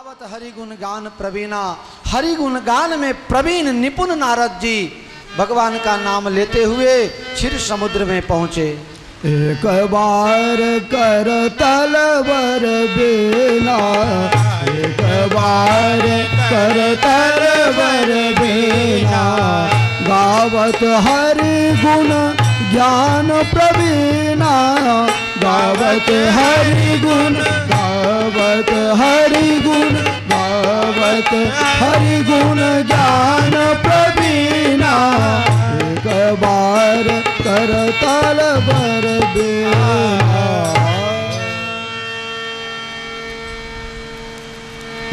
गावत हरिगुण गान प्रवीणा। हरिगुण गान में प्रवीण निपुण नारद जी भगवान का नाम लेते हुए क्षीर समुद्र में पहुंचे। एक बार कर तलवर बेना, एक बार कर तलवर बेना। गावत हरि गुण ज्ञान प्रवीणा, गावत हरि गुण, गावत हरि गुण, गावत हरि गुण ज्ञान प्रवीणा। एक बार कर तलवर बेना।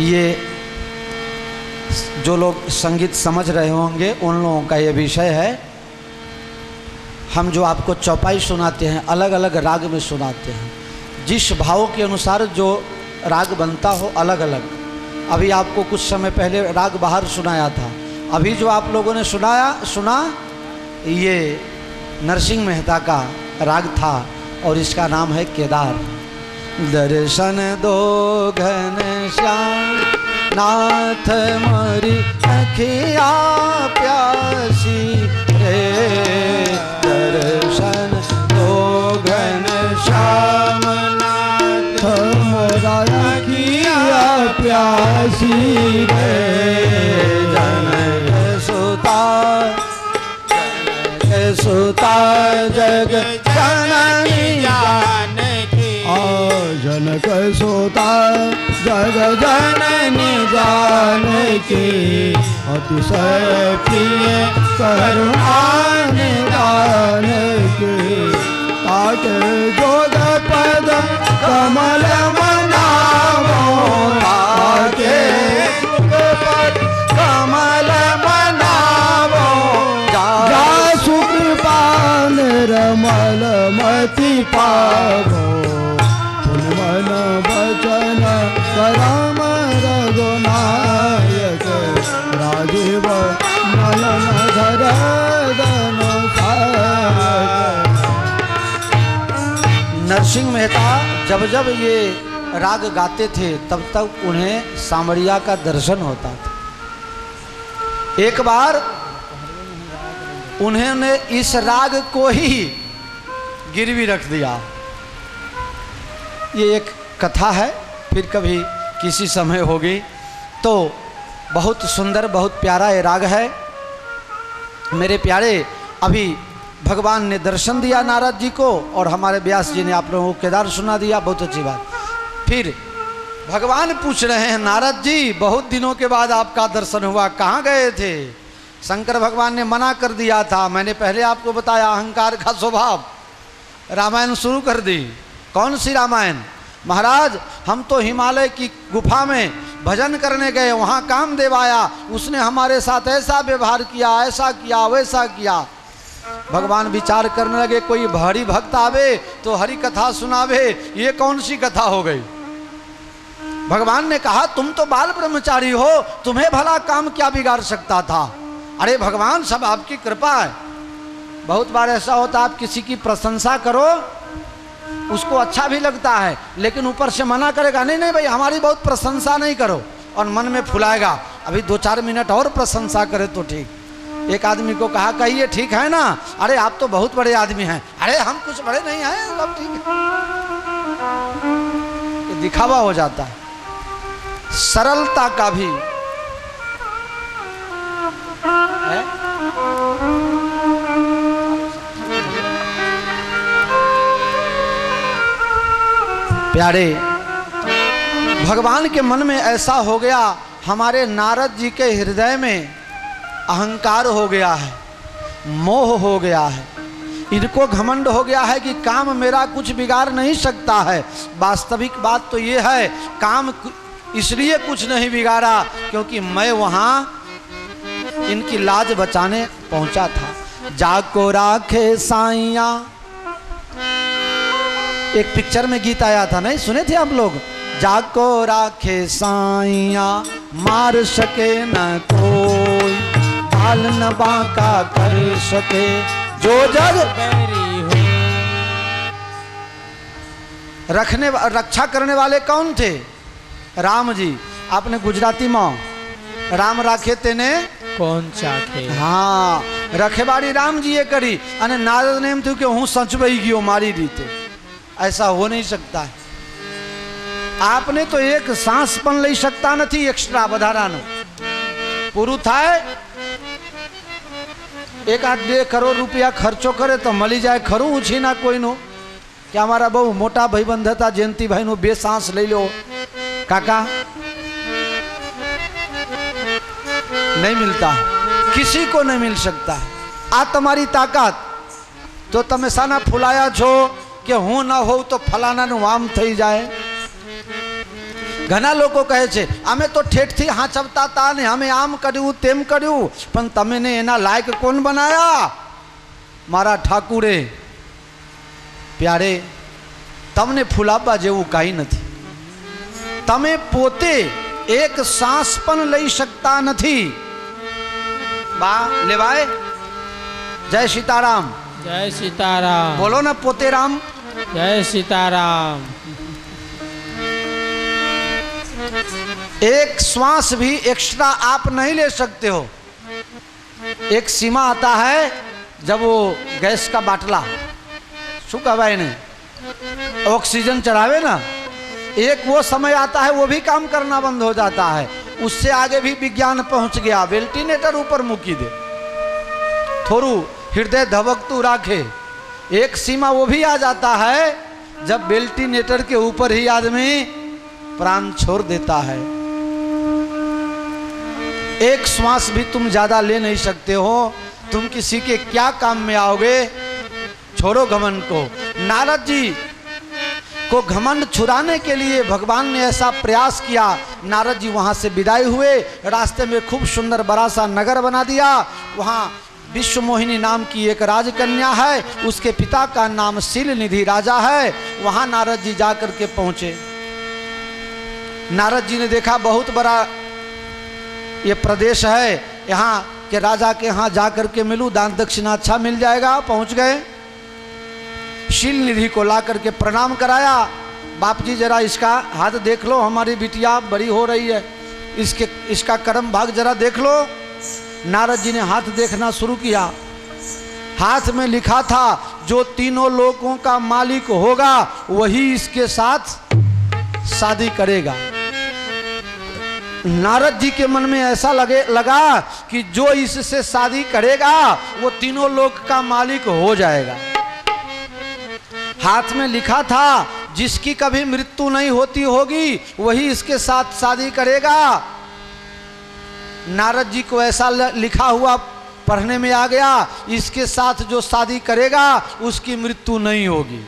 ये जो लोग संगीत समझ रहे होंगे उन लोगों का ये विषय है। हम जो आपको चौपाई सुनाते हैं अलग अलग राग में सुनाते हैं, जिस भाव के अनुसार जो राग बनता हो अलग अलग। अभी आपको कुछ समय पहले राग बाहर सुनाया था, अभी जो आप लोगों ने सुना ये नरसिंह मेहता का राग था और इसका नाम है केदार। दर्शन दो घन श्याम नाथ मोरी अखिया प्यासी रे। दर्शन दो घन श्याम नाथ मोरा अखिया प्यासी रे। जनक सुता सुता जग जननी जानकी। जनक सुता जग जननी जानकी। अतिशय प्रिय करुणा निधान की। ताके जोग पद कमल मनावो, ताके पद कमल मनावो। जा सुकृपा निर्मल मति पावो। मन वचन करम रघुनायक। राजीव मलन धरदन सायक। नरसिंह मेहता जब जब ये राग गाते थे तब तक उन्हें सांवरिया का दर्शन होता था। एक बार उन्होंने इस राग को ही गिरवी रख दिया। ये एक कथा है, फिर कभी किसी समय होगी। तो बहुत सुंदर बहुत प्यारा ये राग है मेरे प्यारे। अभी भगवान ने दर्शन दिया नारद जी को और हमारे व्यास जी ने आप लोगों को केदार सुना दिया, बहुत अच्छी बात। फिर भगवान पूछ रहे हैं नारद जी बहुत दिनों के बाद आपका दर्शन हुआ, कहाँ गए थे? शंकर भगवान ने मना कर दिया था, मैंने पहले आपको बताया अहंकार का स्वभाव। रामायण शुरू कर दी। कौन सी रामायण? महाराज हम तो हिमालय की गुफा में भजन करने गए, वहाँ कामदेव आया, उसने हमारे साथ ऐसा व्यवहार किया, ऐसा किया, वैसा किया। भगवान विचार करने लगे कोई भारी भक्त आवे तो हरि कथा सुनावे, ये कौन सी कथा हो गई? भगवान ने कहा तुम तो बाल ब्रह्मचारी हो, तुम्हें भला काम क्या बिगाड़ सकता था? अरे भगवान सब आपकी कृपा है। बहुत बार ऐसा होता है आप किसी की प्रशंसा करो उसको अच्छा भी लगता है, लेकिन ऊपर से मना करेगा नहीं नहीं भाई हमारी बहुत प्रशंसा नहीं करो, और मन में फुलाएगा अभी 2-4 मिनट और प्रशंसा करे तो ठीक। एक आदमी को कहा कहिए ठीक है ना? अरे आप तो बहुत बड़े आदमी हैं। अरे हम कुछ बड़े नहीं हैं, सब ठीक है। ये दिखावा हो जाता है। सरलता का भी है। प्यारे भगवान के मन में ऐसा हो गया, हमारे नारद जी के हृदय में अहंकार हो गया है, मोह हो गया है, इनको घमंड हो गया है कि काम मेरा कुछ बिगाड़ नहीं सकता है। वास्तविक बात तो ये है काम इसलिए कुछ नहीं बिगाड़ा क्योंकि मैं वहाँ इनकी लाज बचाने पहुंचा था। जाको राखे साइया, एक पिक्चर में गीत आया था, नहीं सुने थे आप लोग? जाको राखे साइया मार सके न कोई, बाल न बांका कर सके जो जग बैरी हो। रखा करने वाले कौन थे? राम जी। आपने गुजराती में राम राखे तेने कौन चाखे। हाँ, रखेवाड़ी राम जी ये करी અને નારદ ને એમ થયું કે હું સચવાઈ ગયો મારી રીતે। ऐसा हो नहीं सकता है। आपने तो एक सांस पण લઈ શકતા નથી એક્સ્ટ્રા વધારાનું। પૂરું થાય एक आध 2 करोड़ रुपया खर्चो करे तो मળી જાય ખરું ઉછીના કોઈનું કે અમારા બહુ મોટા ભાઈબંધ હતા જયંતિભાઈનું 2 सांस લઈ લો काका। नहीं मिलता, किसी को नहीं मिल सकता। आ तमारी ताकत तो तमे साना फुलाया छो कि हूँ न हो तो फलाना नु आम थई जाए। घना लोग कहे छे अमे तो ठेठ थी हाचवता था ने हमें आम कर्यु तेम कर्यु पण तमे ने एना लायक कोण बनाया? मारा ठाकुरे। प्यारे तमने फुलाबा जेवुं काई नथी। तमे पोते एक सांस पण लई सकता नथी। बा लेवाय जय सीताराम। जय सीताराम। बोलो ना पोते राम। जय सीताराम। एक श्वास भी एक्स्ट्रा आप नहीं ले सकते हो। एक सीमा आता है जब वो गैस का बाटला शू कहवाए ने ऑक्सीजन चढ़ावे ना, एक वो समय आता है वो भी काम करना बंद हो जाता है। उससे आगे भी विज्ञान पहुंच गया। वेंटिलेटर ऊपर मुकी दे, थोड़ू हृदय धबकतू राखे। एक सीमा वो भी आ जाता है जब वेंटिलेटर के ऊपर ही आदमी प्राण छोड़ देता है। एक श्वास भी तुम ज्यादा ले नहीं सकते हो। तुम किसी के क्या काम में आओगे? छोड़ो घमंड को। नारद जी को घमंड छुड़ाने के लिए भगवान ने ऐसा प्रयास किया। नारद जी वहां से विदाई हुए। रास्ते में खूब सुंदर बड़ा सा नगर बना दिया। वहां विश्व मोहिनी नाम की एक राजकन्या है, उसके पिता का नाम शीलनिधि राजा है। वहां नारद जी जाकर के पहुंचे। नारद जी ने देखा बहुत बड़ा ये प्रदेश है, यहाँ के राजा के यहाँ जाकर के मिलूं, दान दक्षिणा अच्छा मिल जाएगा। पहुंच गए। शीलनिधि को ला करके प्रणाम कराया। बाप जी जरा इसका हाथ देख लो, हमारी बिटिया बड़ी हो रही है, इसका कर्म भाग जरा देख लो। नारद जी ने हाथ देखना शुरू किया। हाथ में लिखा था जो तीनों लोगों का मालिक होगा वही इसके साथ शादी करेगा। नारद जी के मन में ऐसा लगा कि जो इससे शादी करेगा वो तीनों लोक का मालिक हो जाएगा। हाथ में लिखा था जिसकी कभी मृत्यु नहीं होती होगी वही इसके साथ शादी करेगा। नारद जी को ऐसा लिखा हुआ पढ़ने में आ गया, इसके साथ जो शादी करेगा उसकी मृत्यु नहीं होगी।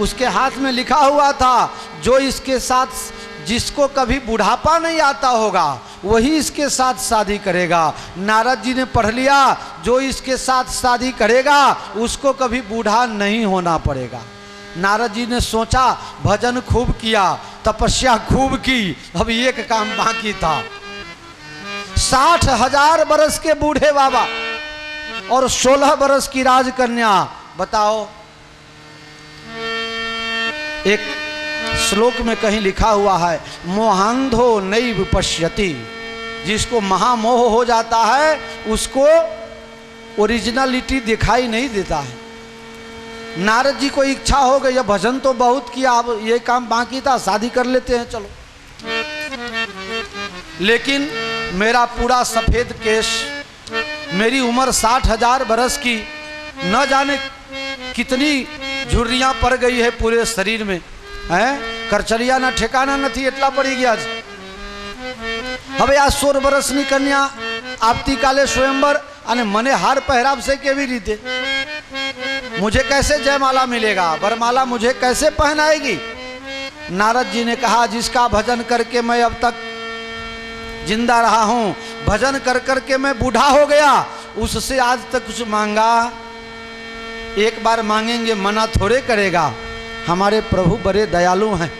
उसके हाथ में लिखा हुआ था जो इसके साथ जिसको कभी बुढ़ापा नहीं आता होगा वही इसके साथ शादी करेगा। नारद जी ने पढ़ लिया जो इसके साथ शादी करेगा उसको कभी बूढ़ा नहीं होना पड़ेगा। नारद जी ने सोचा भजन खूब किया, तपस्या खूब की, अब एक काम बाकी था। 60,000 बरस के बूढ़े बाबा और 16 बरस की राजकन्या। बताओ, एक श्लोक में कहीं लिखा हुआ है मोहांधो नैव पश्यति, जिसको महामोह हो जाता है उसको ओरिजिनलिटी दिखाई नहीं देता है। नारद जी को इच्छा हो गई, अब भजन तो बहुत किया, अब ये काम बाकी था, शादी कर लेते हैं चलो। लेकिन मेरा पूरा सफेद केश, मेरी उम्र 60,000 बरस की, न जाने कितनी झुर्रियां पड़ गई है पूरे शरीर में, हैं करचलिया ना ठेकाना नहीं, एटला पड़ी गया। હવે આ 16 વર્ષની કન્યા આવતીકાલે स्वयंवर અને મને હાર પહેરાવશે કેવી રીતે? मुझे कैसे जयमाला मिलेगा? वरमाला मुझे कैसे पहनाएगी? नारद जी ने कहा जिसका भजन करके मैं अब तक जिंदा रहा हूं, भजन कर करके मैं बूढ़ा हो गया, उससे आज तक कुछ मांगा, एक बार मांगेंगे मना थोड़े करेगा। हमारे प्रभु बड़े दयालु हैं।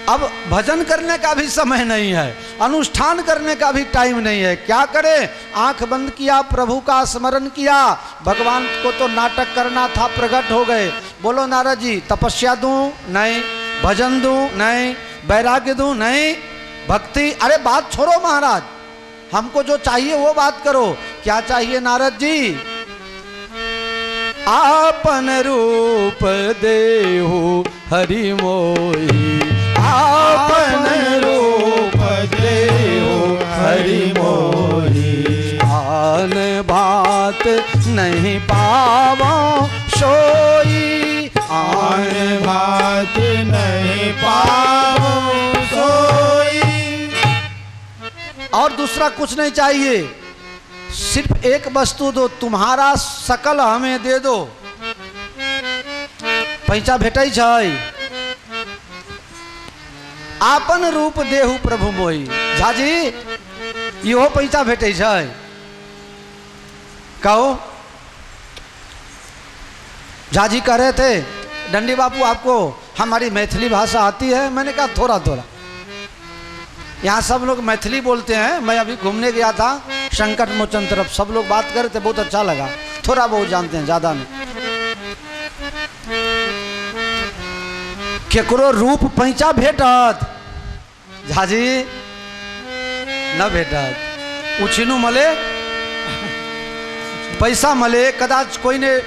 अब भजन करने का भी समय नहीं है, अनुष्ठान करने का भी टाइम नहीं है, क्या करें? आंख बंद किया, प्रभु का स्मरण किया, भगवान को तो नाटक करना था, प्रकट हो गए। बोलो नारद जी, तपस्या दूं? नहीं। भजन दूं? नहीं। वैराग्य दूं? नहीं। भक्ति? अरे बात छोड़ो महाराज, हमको जो चाहिए वो बात करो। क्या चाहिए नारद जी? आपन रूप देहु हरि मोहि, आपन रूप देहु हरि मोहि, आन बात नहीं पावो सोई, आन बात नहीं पाओ सोई। और दूसरा कुछ नहीं चाहिए, सिर्फ एक वस्तु दो, तुम्हारा सकल हमें दे दो। पैसा भेटै छै? आपन रूप देहु प्रभु मोहि। झाजी इहो पैसा भेटै छै? कहो। झाजी कह रहे थे डंडी बापू आपको हमारी मैथिली भाषा आती है? मैंने कहा थोड़ा थोड़ा। यहाँ सब लोग मैथिली बोलते हैं। मैं अभी घूमने गया था संकट मोचन तरफ, सब लोग बात कर रहे थे, बहुत अच्छा लगा। थोड़ा बहुत जानते हैं, ज्यादा नहीं। केकरो रूप पैसा भेटत? झाजी न भेटत। उछिनु मले, पैसा मले, कदाच कोई ने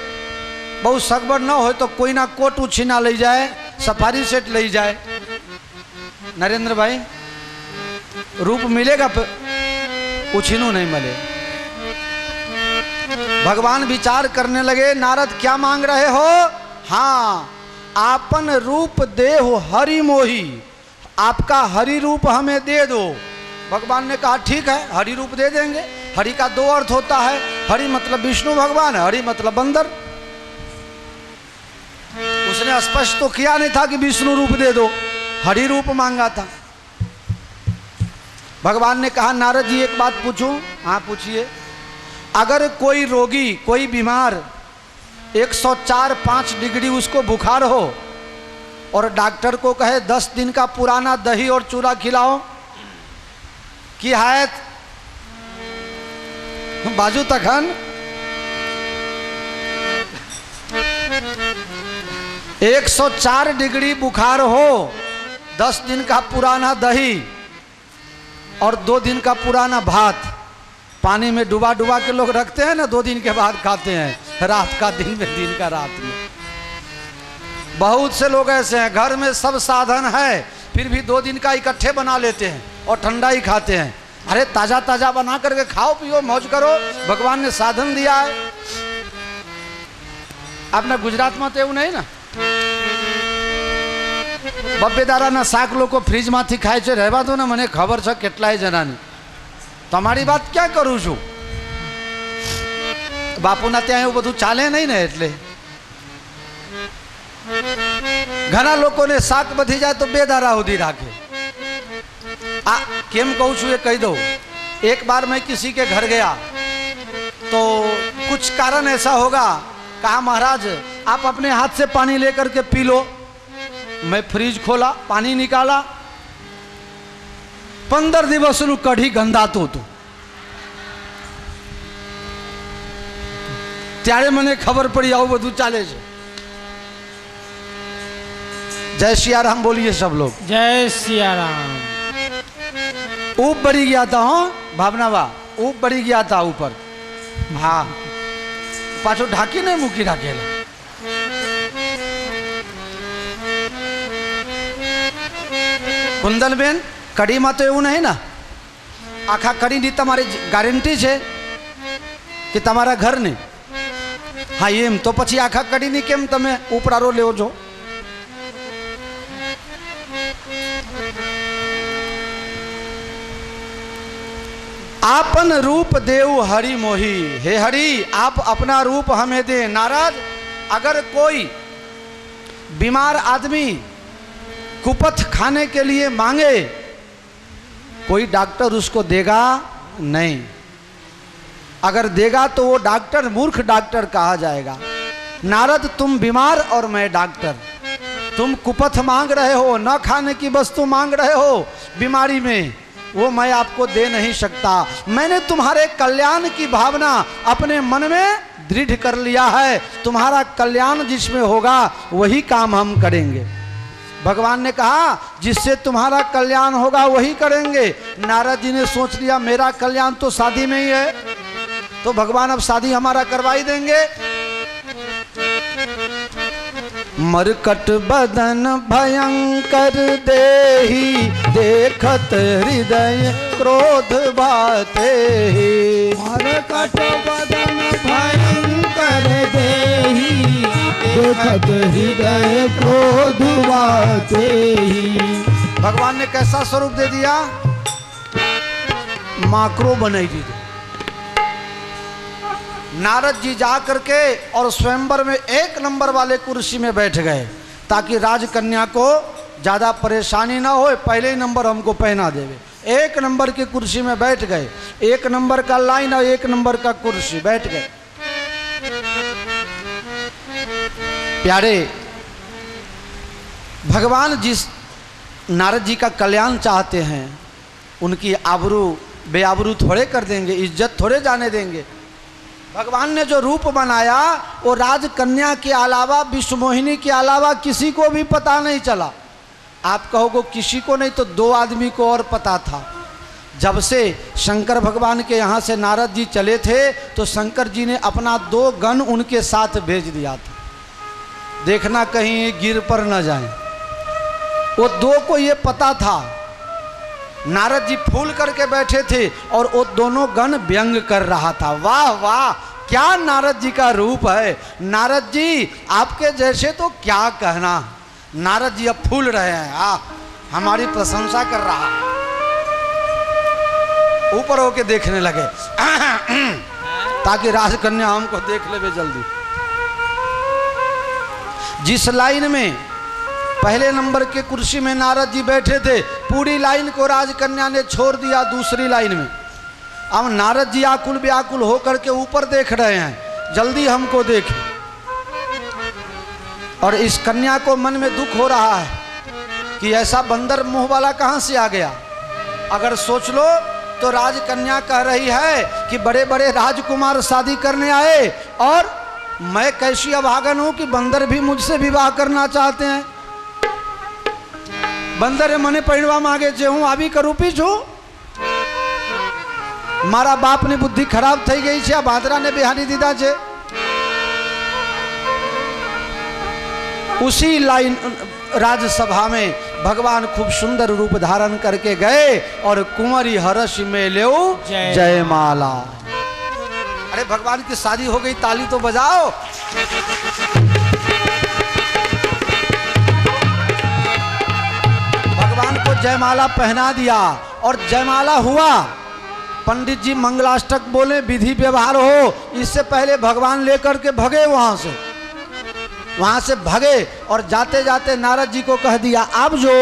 बहुत सगबड़ न हो तो कोई ना कोट उछीना ले जाए, सफारी सेट ले जाए। नरेंद्र भाई रूप मिलेगा, उछीनू नहीं मिले। भगवान विचार करने लगे, नारद क्या मांग रहे हो? हाँ, आपन रूप देहु हरि मोहि, आपका हरि रूप हमें दे दो। भगवान ने कहा ठीक है, हरि रूप दे देंगे। हरि का दो अर्थ होता है, हरि मतलब विष्णु भगवान, हरि मतलब बंदर। उसने स्पष्ट तो किया नहीं था कि विष्णु रूप दे दो, हरि रूप मांगा था। भगवान ने कहा नारद जी एक बात पूछूं? हाँ पूछिए। अगर कोई रोगी, कोई बीमार 104-5 डिग्री उसको बुखार हो और डॉक्टर को कहे 10 दिन का पुराना दही और चूरा खिलाओ, की हायत बाजू तखन 104 डिग्री बुखार हो, 10 दिन का पुराना दही और 2 दिन का पुराना भात पानी में डुबा डुबा के लोग रखते हैं ना, 2 दिन के बाद खाते हैं, रात का दिन में, दिन का रात में। बहुत से लोग ऐसे हैं, घर में सब साधन है फिर भी 2 दिन का इकट्ठे बना लेते हैं और ठंडा ही खाते हैं। अरे ताजा ताजा बना करके खाओ पियो मौज करो, भगवान ने साधन दिया है। आपने गुजरात में तो नहीं ना, બબ્બેદારાના શાક લોકો ફ્રીજમાંથી ખાય છે, રહેવા દો ને, મને ખબર છે કેટલાય જણાની। તમારી વાત ક્યાં કરું છું? બાપુના ત્યાં એવું બધું ચાલે નહીં ને, એટલે ઘણા લોકોને શાક વધી જાય તો 2 દાડા સુધી રાખે। આ કેમ કહું છું એ કહી દઉં। एक बार मैं किसी के घर गया तो कुछ कारण ऐसा होगा, कहा महाराज आप अपने हाथ से पानी लेकर के पी लो। मैं फ्रिज खोला, पानी निकाला, 15 दिवसનું કઢી ગંધાતું હતું। ત્યારે મને ખબર પડી આવું બધું ચાલે છે। जय सिया राम बोलिए सब लोग। जय सिया राम। ऊप बढ़ी गया था, हाँ भावनावा, ऊप बढ़ी गया था ऊपर। हाँ पाछो ढाकी नहीं मूकी राखेला। कुंदलबेन कड़ी में तो एवं नहीं ना, आखा कड़ी नी तमारी गारंटी है कि तमारा घर ने। हाँ एम तो पछी आखा कड़ी नी केम तमे उपरारो लेवो छो? आपन रूप देव हरि मोहि। हे हरि आप अपना रूप हमें दे। नारद अगर कोई बीमार आदमी कुपथ खाने के लिए मांगे, कोई डॉक्टर उसको देगा नहीं। अगर देगा तो वो डॉक्टर मूर्ख डॉक्टर कहा जाएगा। नारद तुम बीमार और मैं डॉक्टर, तुम कुपथ मांग रहे हो, न खाने की वस्तु मांग रहे हो बीमारी में, वो मैं आपको दे नहीं सकता। मैंने तुम्हारे कल्याण की भावना अपने मन में दृढ़ कर लिया है, तुम्हारा कल्याण जिसमें होगा वही काम हम करेंगे। भगवान ने कहा जिससे तुम्हारा कल्याण होगा वही करेंगे। नारद जी ने सोच लिया मेरा कल्याण तो शादी में ही है, तो भगवान अब शादी हमारा करवा ही देंगे। मरकट बदन भयंकर देहि, देखत हृदय क्रोध बाते। मरकट बदन भयंकर देहि, देखत हृदय क्रोध बाते। भगवान ने कैसा स्वरूप दे दिया? माकरो बनाई दी। नारद जी जा करके और स्वयंवर में 1 नंबर वाले कुर्सी में बैठ गए ताकि राजकन्या को ज़्यादा परेशानी ना हो, पहले ही नंबर हमको पहना देवे। 1 नंबर की कुर्सी में बैठ गए, 1 नंबर का लाइन और 1 नंबर का कुर्सी, बैठ गए। प्यारे, भगवान जिस नारद जी का कल्याण चाहते हैं उनकी आबरू बेआबरू थोड़े कर देंगे, इज्जत थोड़े जाने देंगे। भगवान ने जो रूप बनाया वो राजकन्या के अलावा, विश्वमोहिनी के अलावा किसी को भी पता नहीं चला। आप कहोगे किसी को नहीं तो 2 आदमी को और पता था। जब से शंकर भगवान के यहाँ से नारद जी चले थे तो शंकर जी ने अपना 2 गण उनके साथ भेज दिया था, देखना कहीं गिर पर न जाए। वो 2 को ये पता था। नारद जी फूल करके बैठे थे और वो दोनों गण व्यंग कर रहा था। वाह वाह, क्या नारद जी का रूप है। नारद जी आपके जैसे तो क्या कहना। नारद जी अब फूल रहे हैं, हमारी प्रशंसा कर रहा। ऊपर होके देखने लगे ताकि राजकन्या हमको देख ले जल्दी। जिस लाइन में पहले नंबर के कुर्सी में नारद जी बैठे थे, पूरी लाइन को राजकन्या ने छोड़ दिया दूसरी लाइन में। अब नारद जी आकुल व्याकुल होकर के ऊपर देख रहे हैं, जल्दी हमको देखें। और इस कन्या को मन में दुख हो रहा है कि ऐसा बंदर मुंह वाला कहाँ से आ गया। अगर सोच लो तो राजकन्या कह रही है कि बड़े बड़े राजकुमार शादी करने आए और मैं कैसी अभागन हूं कि बंदर भी मुझसे विवाह करना चाहते हैं। बंदर मने परिणवा मांगे छे, हूँ આવી કરું પી છું। મારા બાપની બુદ્ધિ ખરાબ થઈ ગઈ છે, આ બાંદરાને બેહાડી દીધા છે। उसी लाइन राजसभा में भगवान खूब सुंदर रूप धारण करके गए और कुंवरी हर्ष में ले जयमाला। अरे भगवान की शादी हो गई, ताली तो बजाओ। भगवान को जयमाला पहना दिया और जयमाला हुआ। पंडित जी मंगलाष्टक बोले, विधि व्यवहार हो। इससे पहले भगवान लेकर के भगे वहां से भगे और जाते जाते नारद जी को कह दिया अब जो।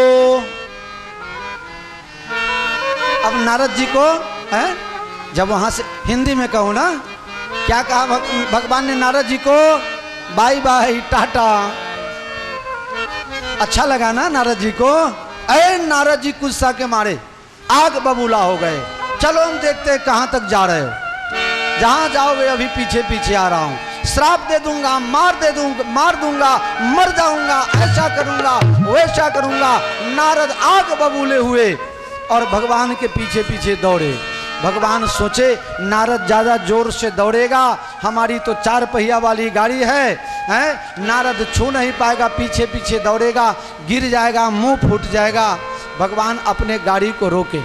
अब नारद जी को है, जब वहां से हिंदी में कहूँ ना, क्या कहा भगवान ने नारद जी को? Bye bye, ta-ta. अच्छा लगा ना नारद जी को? अरे नारद जी गुस्सा के मारे आग बबूला हो गए। चलो हम देखते हैं कहाँ तक जा रहे हो। जहां जाओगे अभी पीछे पीछे आ रहा हूं। श्राप दे दूंगा, मार दूंगा, मर जाऊंगा, ऐसा करूंगा वैसा करूंगा। नारद आग बबूले हुए और भगवान के पीछे पीछे दौड़े। भगवान सोचे नारद ज़्यादा जोर से दौड़ेगा, हमारी तो 4 पहिया वाली गाड़ी है, नारद छू नहीं पाएगा, पीछे पीछे दौड़ेगा, गिर जाएगा, मुंह फूट जाएगा। भगवान अपने गाड़ी को रोके,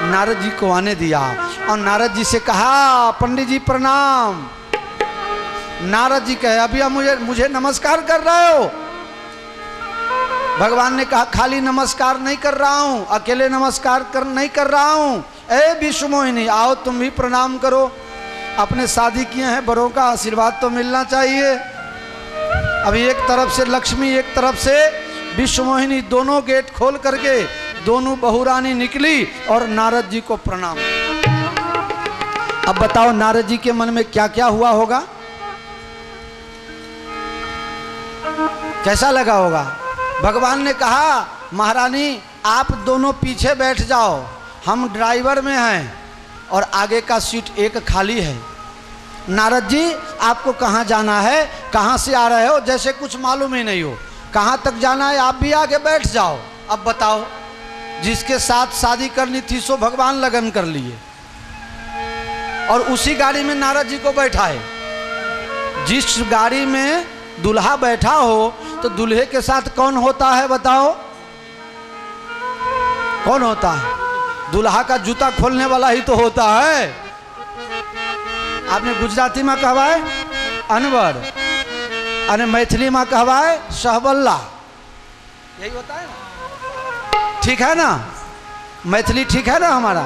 नारद जी को आने दिया और नारद जी से कहा पंडित जी प्रणाम। नारद जी कहे अभी आप मुझे नमस्कार कर रहे हो? भगवान ने कहा खाली नमस्कार नहीं कर रहा हूं, अकेले नमस्कार नहीं कर रहा हूं। ए विश्वमोहिनी, आओ तुम भी प्रणाम करो। अपने शादी किए हैं, बड़ों का आशीर्वाद तो मिलना चाहिए। अभी एक तरफ से लक्ष्मी, एक तरफ से विश्वमोहिनी, दोनों गेट खोल करके दोनों बहुरानी निकली और नारद जी को प्रणाम। अब बताओ नारद जी के मन में क्या क्या हुआ होगा, कैसा लगा होगा? भगवान ने कहा महारानी आप दोनों पीछे बैठ जाओ, हम ड्राइवर में हैं और आगे का सीट एक खाली है। नारद जी आपको कहाँ जाना है, कहाँ से आ रहे हो, जैसे कुछ मालूम ही नहीं हो। कहाँ तक जाना है आप भी आगे बैठ जाओ। अब बताओ, जिसके साथ शादी करनी थी सो भगवान लगन कर लिए और उसी गाड़ी में नारद जी को बैठाए। जिस गाड़ी में दूल्हा बैठा हो तो दूल्हे के साथ कौन होता है बताओ? कौन होता है? दूल्हा का जूता खोलने वाला ही तो होता है। आपने गुजराती में कहवाए अनवर, अरे मैथिली में कहवाए सहबल्ला, यही होता है ना? ठीक है ना? मैथिली ठीक है ना हमारा?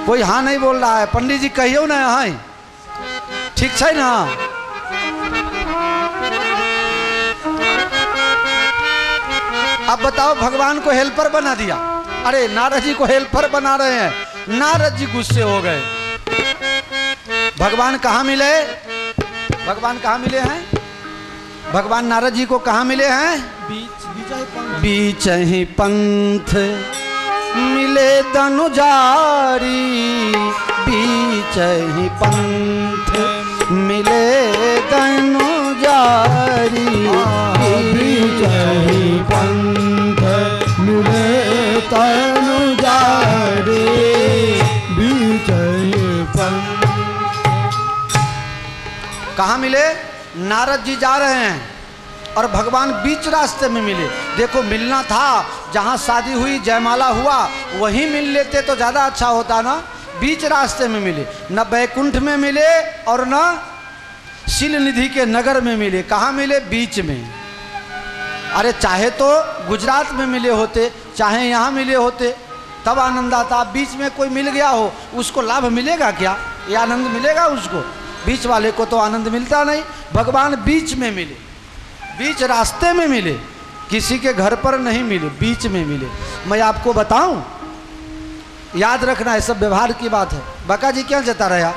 कोई हाँ नहीं बोल रहा है। पंडित जी कहियो ना हाँ, ठीक है ना? अब बताओ, भगवान को हेल्पर बना दिया। अरे नारद जी को हेल्पर बना रहे हैं। नारद जी गुस्से हो गए। भगवान कहाँ मिले? भगवान कहाँ मिले हैं? भगवान नारद जी को कहाँ मिले हैं? बीच ही पंथ मिले तनुजारी, बीच ही पंथ मिले तनुजारी, बीच ही पंथ मिले तनुजारी, बीच ही पंथ। कहाँ मिले? नारद जी जा रहे हैं और भगवान बीच रास्ते में मिले। देखो, मिलना था जहाँ शादी हुई, जयमाला हुआ, वहीं मिल लेते तो ज़्यादा अच्छा होता ना। बीच रास्ते में मिले, न बैकुंठ में मिले और न शिल निधि के नगर में मिले। कहाँ मिले? बीच में। अरे चाहे तो गुजरात में मिले होते, चाहे यहाँ मिले होते, तब आनंद आता। बीच में कोई मिल गया हो, उसको लाभ मिलेगा क्या? ये आनंद मिलेगा उसको? बीच वाले को तो आनंद मिलता नहीं। भगवान बीच में मिले, बीच रास्ते में मिले, किसी के घर पर नहीं मिले, बीच में मिले। मैं आपको बताऊं, याद रखना है, सब व्यवहार की बात है। बका जी क्या जता रहा?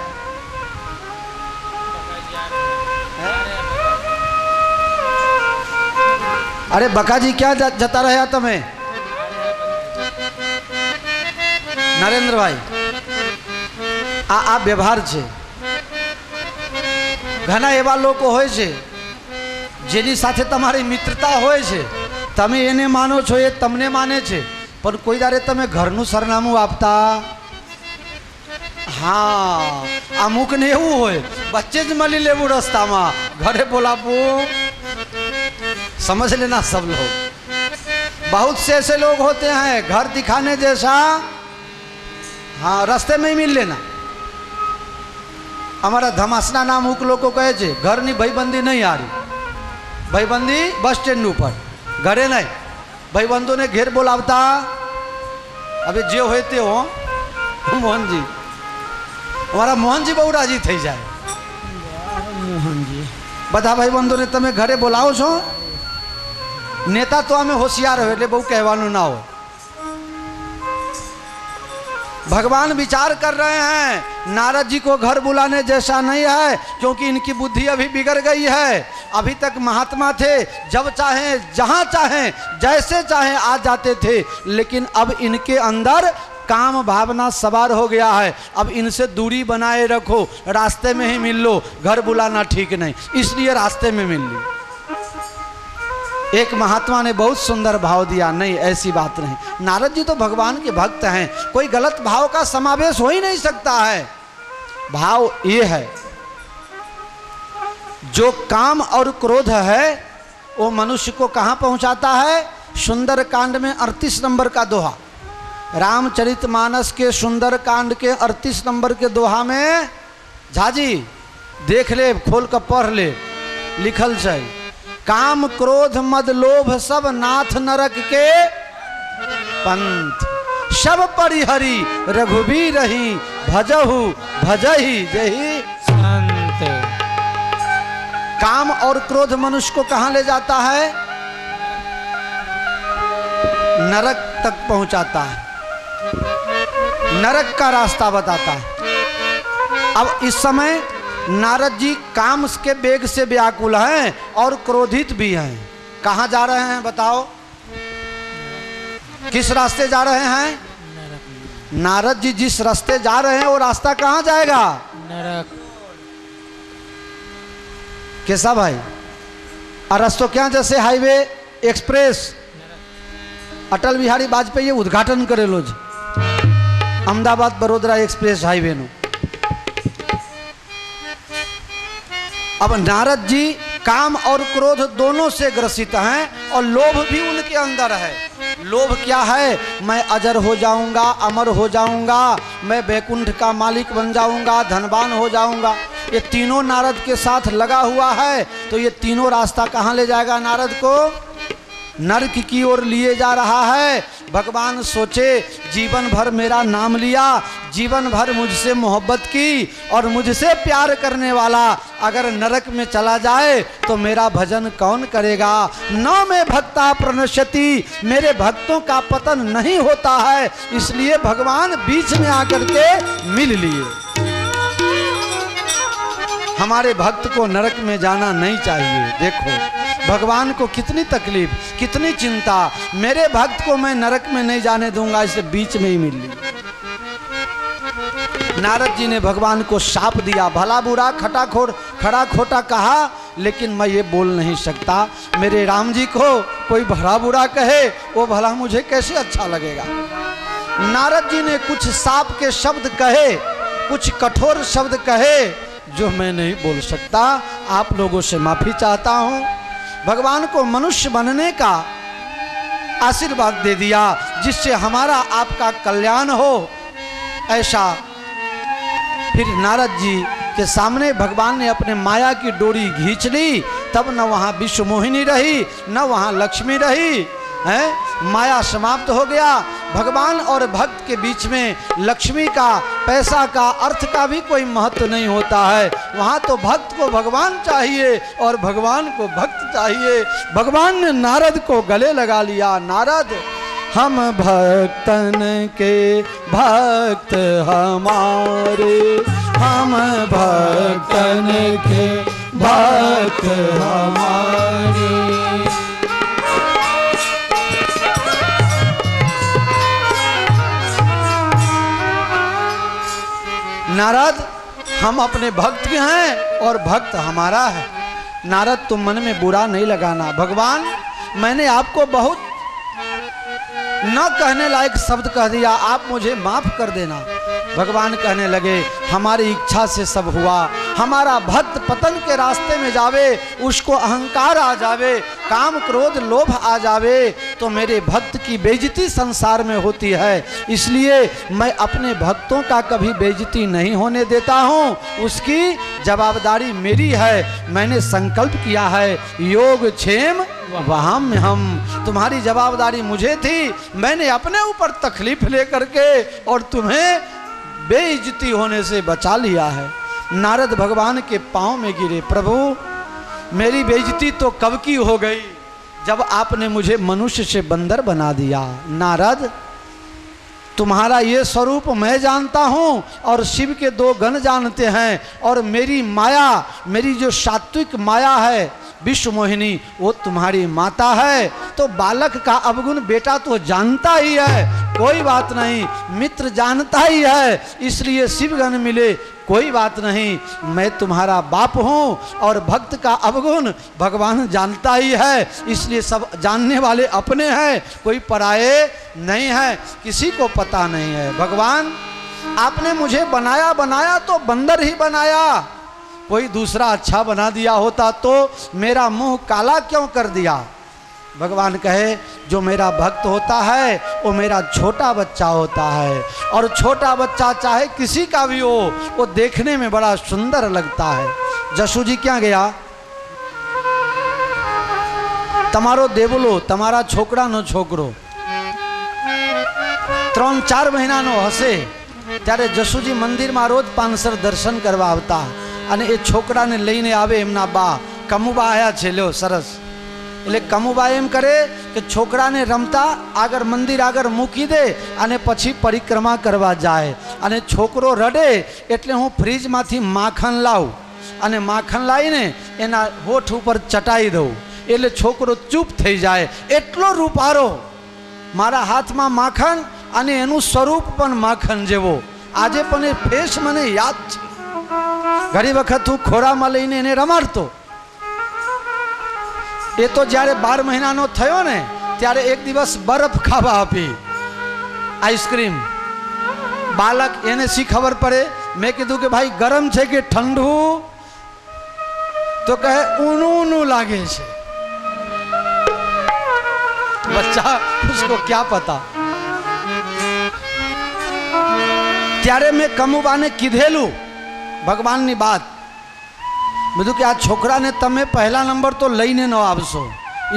अरे बका जी क्या जता रहा तुम्हें? नरेंद्र भाई आ व्यवहार छे घना एवा लोको होय छे जेनी साथे तमारी मित्रता होय छे, तमे एने मानो छो, ए तमने माने छे, पण कोई दारे तमे घरनुं सरनामું आपता? हाँ, अमुक ने एवुं होय, बच्चे ज मळी लेवुं रस्तामां, घरे बोलावुं। समझ लेना सब लोग। बहुत से ऐसे लोग होते हैं घर दिखाने जैसा, हाँ, रास्ते में ही मिल लेना। हमारा धमासना नाम उक लोग को कहे छे, घर नी भाईबंदी नहीं आ रही, भाईबंदी बस स्टेन्ड ऊपर, घरे नहीं। भाईबंधों ने घेर बोलावता, अबे जे होय ते हो। मोहन जी, हमारा मोहन जी बहु राजी थई जाए। मोहन जी बधा भाईबंधों ने तमे घरे बोलावो छो? नेता तो हमें होशियार हो એટલે બહુ કહેવાનું ના हो। भगवान विचार कर रहे हैं, नारद जी को घर बुलाने जैसा नहीं है, क्योंकि इनकी बुद्धि अभी बिगड़ गई है। अभी तक महात्मा थे, जब चाहे जहां चाहे जैसे चाहे आ जाते थे, लेकिन अब इनके अंदर काम भावना सवार हो गया है। अब इनसे दूरी बनाए रखो, रास्ते में ही मिल लो, घर बुलाना ठीक नहीं, इसलिए रास्ते में मिल ली। एक महात्मा ने बहुत सुंदर भाव दिया, नहीं ऐसी बात नहीं, नारद जी तो भगवान के भक्त हैं, कोई गलत भाव का समावेश हो ही नहीं सकता है। भाव ये है, जो काम और क्रोध है वो मनुष्य को कहाँ पहुंचाता है? सुंदर कांड में 38 नंबर का दोहा, रामचरितमानस के सुंदर कांड के 38 नंबर के दोहा में, झाजी देख ले, खोल कर पढ़ ले, लिखल है, काम क्रोध मद लोभ सब नाथ नरक के पंथ, सब परिहरी रघुबीर ही भजहु भजहि जहि संत। काम और क्रोध मनुष्य को कहां ले जाता है? नरक तक पहुंचाता है, नरक का रास्ता बताता है। अब इस समय नारद जी काम के वेग से व्याकुल हैं और क्रोधित भी हैं। कहाँ जा रहे हैं बताओ? किस रास्ते जा रहे हैं? नारद जी जिस रास्ते जा रहे हैं वो रास्ता कहाँ जाएगा? नरक। कैसा भाई? और रस्तों क्या जैसे हाईवे एक्सप्रेस अटल बिहारी वाजपेयी उद्घाटन करेलो जी अहमदाबाद बड़ोदरा एक्सप्रेस हाईवे नो। अब नारद जी काम और क्रोध दोनों से ग्रसित हैं और लोभ भी उनके अंदर है। लोभ क्या है? मैं अजर हो जाऊंगा, अमर हो जाऊंगा, मैं वैकुंठ का मालिक बन जाऊंगा, धनवान हो जाऊंगा। ये तीनों नारद के साथ लगा हुआ है। तो ये तीनों रास्ता कहाँ ले जाएगा नारद को? नरक की ओर लिए जा रहा है। भगवान सोचे जीवन भर मेरा नाम लिया, जीवन भर मुझसे मोहब्बत की और मुझसे प्यार करने वाला अगर नरक में चला जाए तो मेरा भजन कौन करेगा? न मैं भक्ता प्रणश्यति, मेरे भक्तों का पतन नहीं होता है। इसलिए भगवान बीच में आकर के मिल लिए। हमारे भक्त को नरक में जाना नहीं चाहिए। देखो भगवान को कितनी तकलीफ, कितनी चिंता, मेरे भक्त को मैं नरक में नहीं जाने दूंगा, इसे बीच में ही मिल ली। नारद जी ने भगवान को शाप दिया, भला बुरा खड़ा खोटा कहा, लेकिन मैं ये बोल नहीं सकता। मेरे राम जी को कोई भला बुरा कहे वो भला मुझे कैसे अच्छा लगेगा। नारद जी ने कुछ शाप के शब्द कहे, कुछ कठोर शब्द कहे जो मैं नहीं बोल सकता। आप लोगों से माफी चाहता हूं। भगवान को मनुष्य बनने का आशीर्वाद दे दिया जिससे हमारा आपका कल्याण हो। ऐसा फिर नारद जी के सामने भगवान ने अपने माया की डोरी खींच ली। तब न वहाँ विश्व मोहिनी रही, न वहाँ लक्ष्मी रही, है माया समाप्त हो गया। भगवान और भक्त के बीच में लक्ष्मी का, पैसा का, अर्थ का भी कोई महत्व नहीं होता है। वहाँ तो भक्त को भगवान चाहिए और भगवान को भक्त चाहिए। भगवान ने नारद को गले लगा लिया। नारद हम भक्तन के भक्त हमारे, हम भक्तन के भक्त हमारे। नारद हम अपने भक्त के हैं और भक्त हमारा है। नारद तुम मन में बुरा नहीं लगाना। भगवान मैंने आपको बहुत न कहने लायक शब्द कह दिया, आप मुझे माफ कर देना। भगवान कहने लगे हमारी इच्छा से सब हुआ। हमारा भक्त पतन के रास्ते में जावे, उसको अहंकार आ जावे, काम क्रोध लोभ आ जावे तो मेरे भक्त की बेइज्जती संसार में होती है। इसलिए मैं अपने भक्तों का कभी बेइज्जती नहीं होने देता हूँ। उसकी जवाबदारी मेरी है। मैंने संकल्प किया है योग क्षेम वहाँ में हम। तुम्हारी जवाबदारी मुझे थी, मैंने अपने ऊपर तकलीफ लेकर के और तुम्हें बेइज्जती होने से बचा लिया है। नारद भगवान के पांव में गिरे, प्रभु मेरी बेइज्जती तो कब की हो गई जब आपने मुझे मनुष्य से बंदर बना दिया। नारद तुम्हारा ये स्वरूप मैं जानता हूँ और शिव के दो गण जानते हैं और मेरी माया, मेरी जो सात्विक माया है विश्व मोहिनी, वो तुम्हारी माता है। तो बालक का अवगुण बेटा तो जानता ही है, कोई बात नहीं, मित्र जानता ही है, इसलिए शिवगण मिले, कोई बात नहीं, मैं तुम्हारा बाप हूँ। और भक्त का अवगुण भगवान जानता ही है, इसलिए सब जानने वाले अपने हैं, कोई पराये नहीं है, किसी को पता नहीं है। भगवान आपने मुझे बनाया तो बंदर ही बनाया, कोई दूसरा अच्छा बना दिया होता तो मेरा मुंह काला क्यों कर दिया। भगवान कहे जो मेरा भक्त होता है वो मेरा छोटा बच्चा होता है और छोटा बच्चा चाहे किसी का भी हो वो देखने में बड़ा सुंदर लगता है। जशु जी क्या गया तमारो देवलो तमारा छोकरा नो छोकरो 3-4 महीना नो हसे त्यारे जशुजी मंदिर में रोज पानसर दर्शन करवा आवता અને એ છોકરાને લઈને આવે એમના બા કમુબા આયા છે લ્યો સરસ એટલે કમુબા એમ કરે કે છોકરાને રમતા આગળ મંદિર આગળ મૂકી દે અને પછી પરિક્રમા કરવા જાય અને છોકરો રડે એટલે હું ફ્રીજમાંથી માખણ લાવું અને માખણ લાવીને એના હોઠ ઉપર ચટાઈ દઉં એટલે છોકરો ચૂપ થઈ જાય। એટલો રૂપારો મારા હાથમાં માખણ અને એનું સ્વરૂપ પણ માખણ જેવો। આજે પણ એ ફેસ મને યાદ છે। ઘણી વખત હું ખોરામાં લઈને એને રમાડતો એ તો જ્યારે 12 મહિનાનો થયો ને ત્યારે એક દિવસ બરફ ખાવા આપી, આઈસ્ક્રીમ. બાલક એને શી ખબર પડે? મેં કીધું કે ભાઈ ગરમ છે કે ઠંડુ? તો કહે ઊનું ઊનું લાગે છે. બચ્ચા उसको क्या पता. ત્યારે મેં કમુબાને કીધેલું ભગવાનની વાત. બધું કે આ છોકરાને તમે પહેલા નંબર તો લઈને ન આવશો,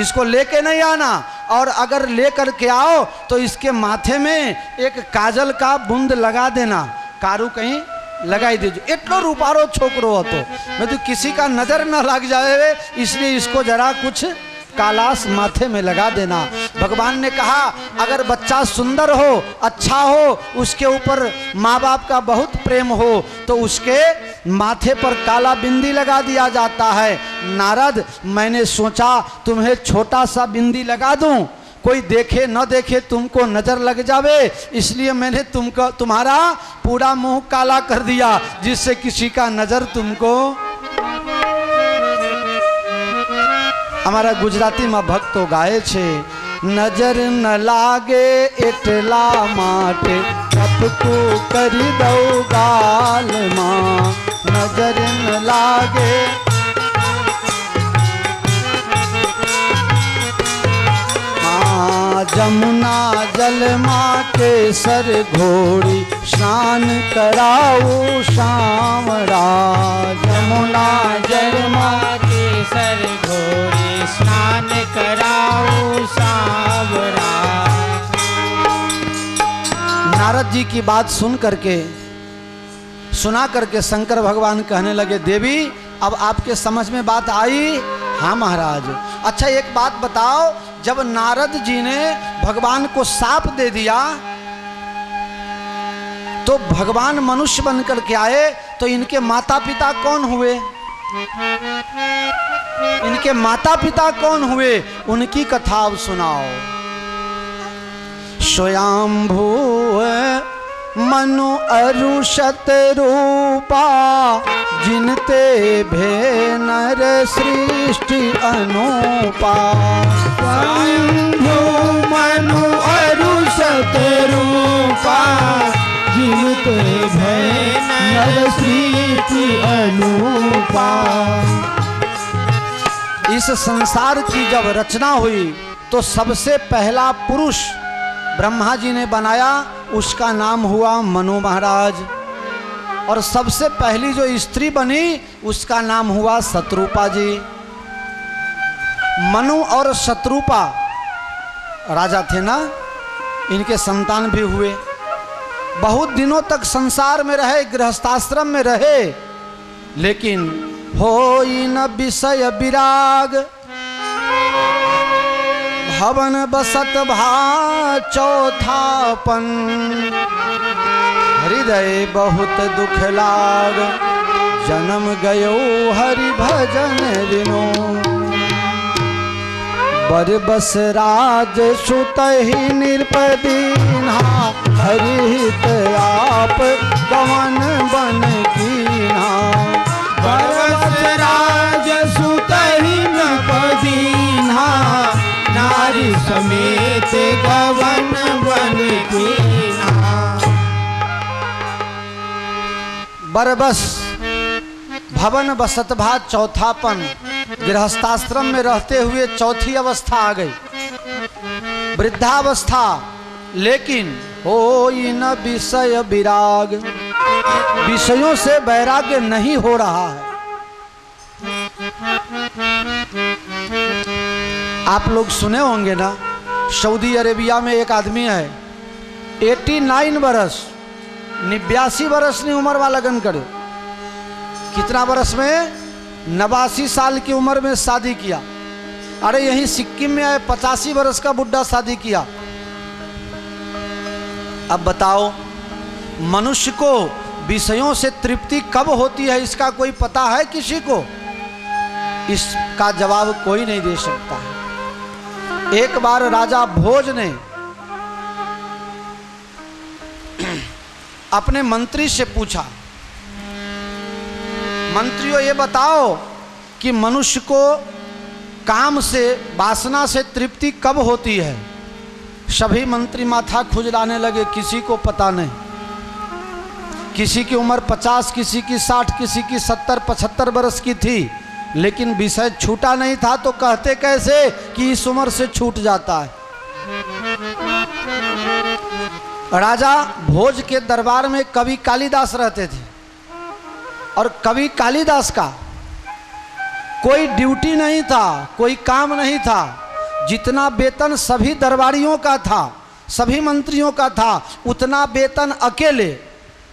इसको लेके नहीं आना, और अगर लेकर के आओ तो इसके माथे में एक काजल का बूंद लगा देना, कारू कहीं लगाई दीजिए. इतना रूपारो छोकरो હતો. मैं तो किसी का नजर न लग जाए इसलिए इसको जरा कुछ कालास माथे में लगा देना. भगवान ने कहा अगर बच्चा सुंदर हो, अच्छा हो, उसके ऊपर माँ बाप का बहुत प्रेम हो तो उसके माथे पर काला बिंदी लगा दिया जाता है. नारद, मैंने सोचा तुम्हें छोटा सा बिंदी लगा दूं, कोई देखे न देखे तुमको नजर लग जावे, इसलिए मैंने तुमको तुम्हारा पूरा मुंह काला कर दिया जिससे किसी का नजर तुमको. हमारा गुजराती में भक्तो गाए छे, नजर न लागे एटला माटे टपकू करी दो गाल मां. नजर न लागे जमुना जल माँ के सर घोड़ी स्नान कराऊ श्यामरा. जमुना जल माँ के सर घोड़ी स्नान कराओ सावरा. नारद जी की बात सुन करके सुना करके शंकर भगवान कहने लगे, देवी अब आपके समझ में बात आई? हाँ महाराज. अच्छा एक बात बताओ, जब नारद जी ने भगवान को साप दे दिया तो भगवान मनुष्य बनकर के आए, तो इनके माता पिता कौन हुए? इनके माता पिता कौन हुए? उनकी कथा अब सुनाओ. स्वयंभू मनु अरुषत रूपा जिनते भे नर सृष्टि अनूपा. स्वयंभू मनु अरुषत रूपा जिनते भय नर सृष्टि अनूपा. इस संसार की जब रचना हुई तो सबसे पहला पुरुष ब्रह्मा जी ने बनाया, उसका नाम हुआ मनु महाराज. और सबसे पहली जो स्त्री बनी उसका नाम हुआ शत्रुपा जी. मनु और शत्रुपा राजा थे ना, इनके संतान भी हुए. बहुत दिनों तक संसार में रहे, गृहस्थाश्रम में रहे, लेकिन होई न विषय विराग. भवन बसत भा चौथापन, हृदय बहुत दुख लाग. जन्म गयो हरि भजन दिनो, बरबस राज सुत ही निरपदीना. हरिहित आप गवन बन कीना. बरबस राज सुत ही निरपदीना, नारी समेत गवन बन कीना. बरबस भवन बसत भा चौथापन, गृहस्थाश्रम में रहते हुए चौथी अवस्था आ गई, वृद्धावस्था. लेकिन होई न विषय विराग, विषयों से वैराग्य नहीं हो रहा है. आप लोग सुने होंगे ना, सऊदी अरेबिया में एक आदमी है 89 बरस 89 बरस की उम्र वाला लगन करे. कितना बरस में? 89 साल की उम्र में शादी किया. अरे यहीं सिक्किम में आए 85 बरस का बुढ़ा शादी किया. अब बताओ मनुष्य को विषयों से तृप्ति कब होती है इसका कोई पता है किसी को? इसका जवाब कोई नहीं दे सकता है. एक बार राजा भोज ने अपने मंत्री से पूछा, मंत्रियों ये बताओ कि मनुष्य को काम से, वासना से तृप्ति कब होती है? सभी मंत्री माथा खुजलाने लगे, किसी को पता नहीं। किसी की उम्र 50, किसी की 60, किसी की 70-75 वर्ष की थी, लेकिन विषय छूटा नहीं था। तो कहते कैसे कि इस उम्र से छूट जाता है? राजा भोज के दरबार में कवि कालिदास रहते थे, और कवि कालिदास का कोई ड्यूटी नहीं था, कोई काम नहीं था। जितना वेतन सभी दरबारियों का था, सभी मंत्रियों का था, उतना वेतन अकेले,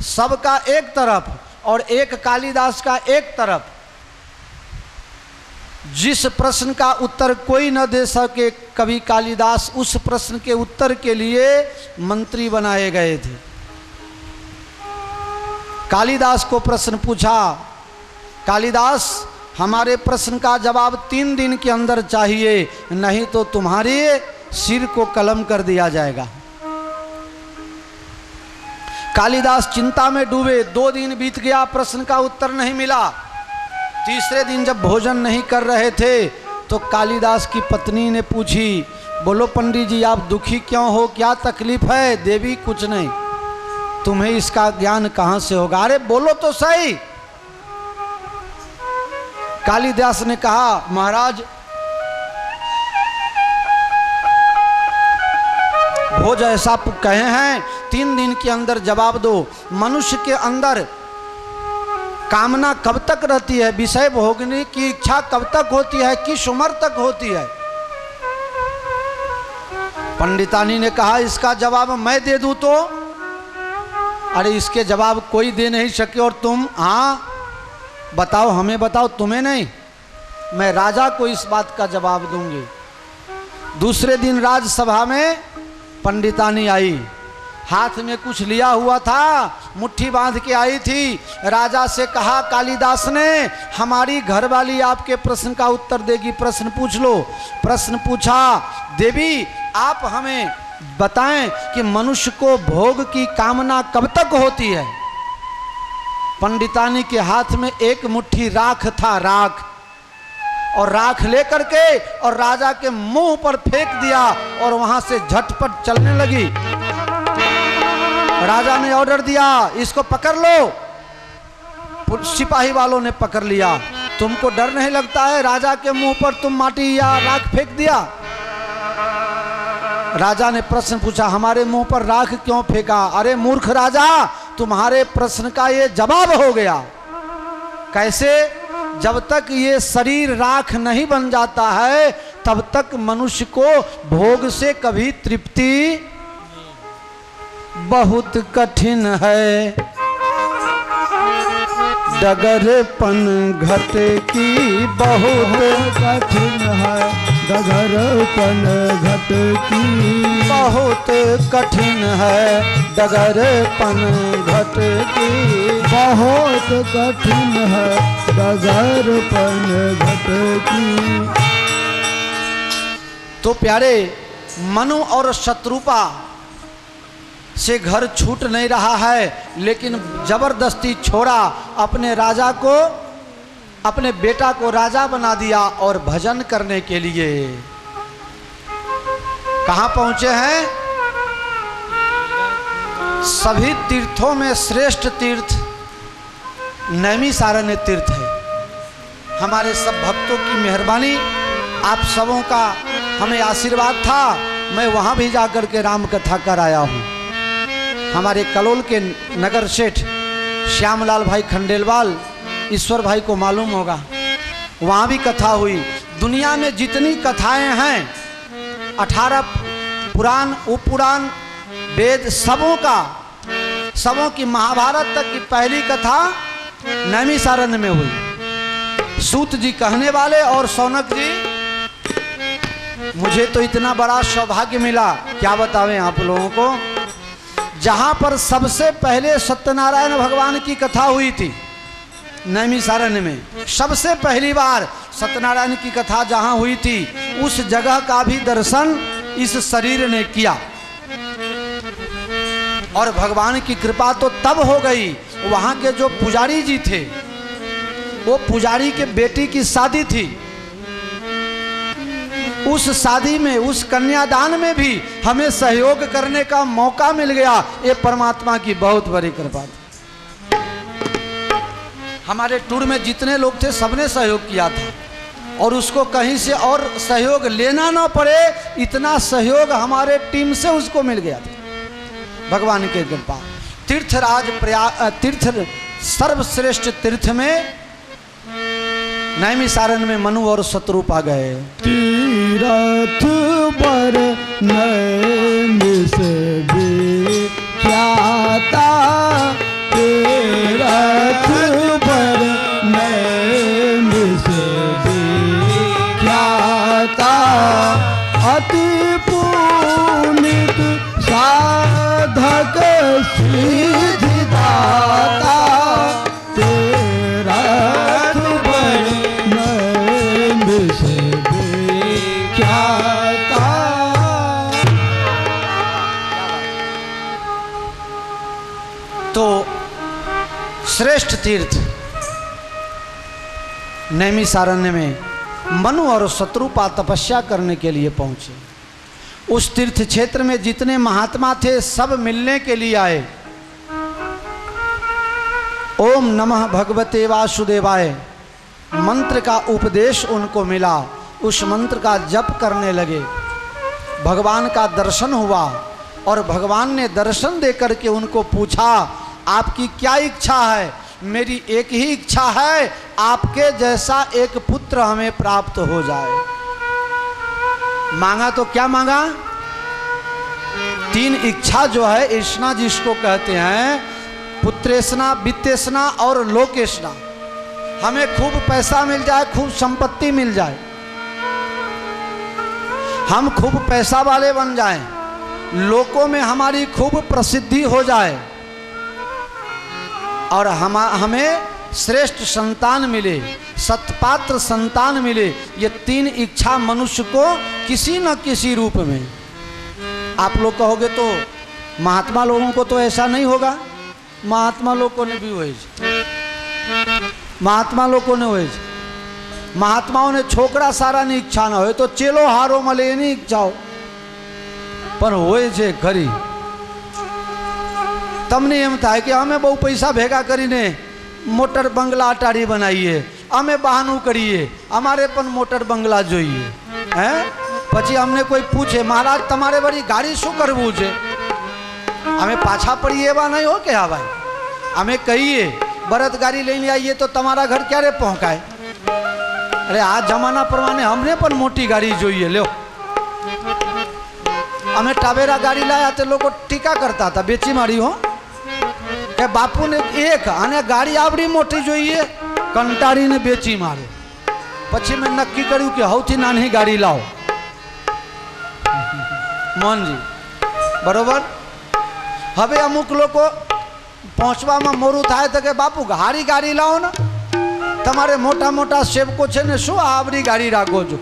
सबका एक तरफ और एक कालिदास का एक तरफ। जिस प्रश्न का उत्तर कोई न दे सके, कवि कालिदास उस प्रश्न के उत्तर के लिए मंत्री बनाए गए थे। कालिदास को प्रश्न पूछा, कालिदास हमारे प्रश्न का जवाब 3 दिन के अंदर चाहिए, नहीं तो तुम्हारे सिर को कलम कर दिया जाएगा। कालिदास चिंता में डूबे। 2 दिन बीत गया, प्रश्न का उत्तर नहीं मिला। तीसरे दिन जब भोजन नहीं कर रहे थे तो कालिदास की पत्नी ने पूछी, बोलो पंडित जी आप दुखी क्यों हो, क्या तकलीफ है? देवी कुछ नहीं, तुम्हें इसका ज्ञान कहां से होगा? अरे बोलो तो सही। कालिदास ने कहा, महाराज भोज ऐसा कहे हैं, 3 दिन के अंदर जवाब दो। मनुष्य के अंदर कामना कब तक रहती है? विषय भोगने की इच्छा कब तक होती है? किस उम्र तक होती है? पंडितानी ने कहा, इसका जवाब मैं दे दूं तो? अरे इसके जवाब कोई दे नहीं सके, और तुम? हाँ बताओ, हमें बताओ, तुम्हें नहीं। मैं राजा को इस बात का जवाब दूंगी। दूसरे दिन राजसभा में पंडितानी आई, हाथ में कुछ लिया हुआ था, मुट्ठी बांध के आई थी। राजा से कहा, कालिदास ने हमारी घरवाली आपके प्रश्न का उत्तर देगी, प्रश्न पूछ लो। प्रश्न पूछा, देवी आप हमें बताएं कि मनुष्य को भोग की कामना कब तक होती है? पंडितानी के हाथ में एक मुट्ठी राख था, राख, और राख लेकर के और राजा के मुंह पर फेंक दिया, और वहां से झटपट चलने लगी। राजा ने ऑर्डर दिया, इसको पकड़ लो। सिपाही वालों ने पकड़ लिया। तुमको डर नहीं लगता है? राजा के मुंह पर तुम माटी या राख फेंक दिया। राजा ने प्रश्न पूछा, हमारे मुंह पर राख क्यों फेंका? अरे मूर्ख राजा, तुम्हारे प्रश्न का ये जवाब हो गया। कैसे? जब तक ये शरीर राख नहीं बन जाता है, तब तक मनुष्य को भोग से कभी तृप्ति बहुत कठिन है। डगरपन घट की बहुत कठिन है, डगरपन घट की बहुत कठिन है, डगरपन घट की बहुत कठिन है, डगरपन घट की। तो प्यारे, मनु और शत्रुपा से घर छूट नहीं रहा है, लेकिन जबरदस्ती छोड़ा। अपने राजा को, अपने बेटा को राजा बना दिया, और भजन करने के लिए कहाँ पहुंचे हैं? सभी तीर्थों में श्रेष्ठ तीर्थ नैमिषारण्य तीर्थ है। हमारे सब भक्तों की मेहरबानी, आप सबों का हमें आशीर्वाद था। मैं वहाँ भी जाकर के राम कथा कर आया हूँ। हमारे कलोल के नगर सेठ श्यामलाल भाई खंडेलवाल, ईश्वर भाई को मालूम होगा, वहाँ भी कथा हुई। दुनिया में जितनी कथाएं हैं, 18 पुराण, उपपुराण, वेद, सबों की महाभारत तक की पहली कथा नैमिषारण्य में हुई। सूत जी कहने वाले और शौनक जी, मुझे तो इतना बड़ा सौभाग्य मिला, क्या बतावें आप लोगों को। जहां पर सबसे पहले सत्यनारायण भगवान की कथा हुई थी, नैमिषारण्य में सबसे पहली बार सत्यनारायण की कथा जहां हुई थी, उस जगह का भी दर्शन इस शरीर ने किया। और भगवान की कृपा तो तब हो गई, वहां के जो पुजारी जी थे, वो पुजारी के बेटी की शादी थी। उस शादी में, उस कन्यादान में भी हमें सहयोग करने का मौका मिल गया। ये परमात्मा की बहुत बड़ी कृपा थी। हमारे टूर में जितने लोग थे सबने सहयोग किया था, और उसको कहीं से और सहयोग लेना ना पड़े, इतना सहयोग हमारे टीम से उसको मिल गया था, भगवान की कृपा। तीर्थराज तीर्थ सर्वश्रेष्ठ तीर्थ में नैमिषारण्य में मनु और शत्रुप आ गए। तीरथ पर नैमिष विख्याता, तीरथ पर नैमिष विख्याता, अति पुनीत साधक सिद्धिदाता, तीरथ पर नैमिष विख्याता। तो श्रेष्ठ तीर्थ नैमिषारण्य में मनु और शत्रुपा तपस्या करने के लिए पहुंचे। उस तीर्थ क्षेत्र में जितने महात्मा थे सब मिलने के लिए आए। ओम नमः भगवते वासुदेवाय मंत्र का उपदेश उनको मिला। उस मंत्र का जप करने लगे। भगवान का दर्शन हुआ और भगवान ने दर्शन देकर के उनको पूछा, आपकी क्या इच्छा है? मेरी एक ही इच्छा है, आपके जैसा एक पुत्र हमें प्राप्त हो जाए। मांगा तो क्या मांगा? 3 इच्छा जो है, इष्णा जिसको कहते हैं, पुत्रेष्णा, वित्तेष्णा और लोकेष्णा। हमें खूब पैसा मिल जाए, खूब संपत्ति मिल जाए, हम खूब पैसा वाले बन जाएं, लोकों में हमारी खूब प्रसिद्धि हो जाए और हमें श्रेष्ठ संतान मिले, सत्पात्र संतान मिले। ये 3 इच्छा मनुष्य को किसी न किसी रूप में। आप लोग कहोगे तो महात्मा लोगों को तो ऐसा नहीं होगा। महात्मा लोगों ने भी हुए, महात्मा लोगों ने हुए। महात्माओं ने छोकरा सारा नहीं इच्छा ना हो तो चेलो हारो मले नहीं इच्छा हो, पर होए छे खरी। तमने एम था कि हमें बहु पैसा भेगा करीने मोटर बंगला अटारी बनाइए, हमें बहानू करिए, हमारे पण मोटर बंगला जोइए हैं। पछी हमने कोई पूछे, महाराज तमारे बड़ी गाड़ी शू करवू छे? हमें पाछा पड़िए एवा नहीं हो क्या भाई? हमें कहिए बरत गाड़ी लेने आइए तो तुम्हारा घर क्यारे पहुँचाए? अरे आज जमाना प्रमाणे हमने पण मोटी गाड़ी जोइए। लो हमें टावेरा गाड़ी लाया तो लोग टीका करता था, बेची मारी हो के बापू ने एक आने गाड़ी आवड़ी मोटी जोइए, कंटारी ने बेची मारे। पछी मैं नक्की कर्यु कि हौथी नानी गाड़ी लाओ। मोहन जी बरोबर। हवे अमुक लोग पहुँचवा में मोरू थाय तो के बापू हारी गाड़ी लाओ ना, तमारे मोटा मोटा सेवको छे ने शू आवड़ी गाड़ी राखो छो?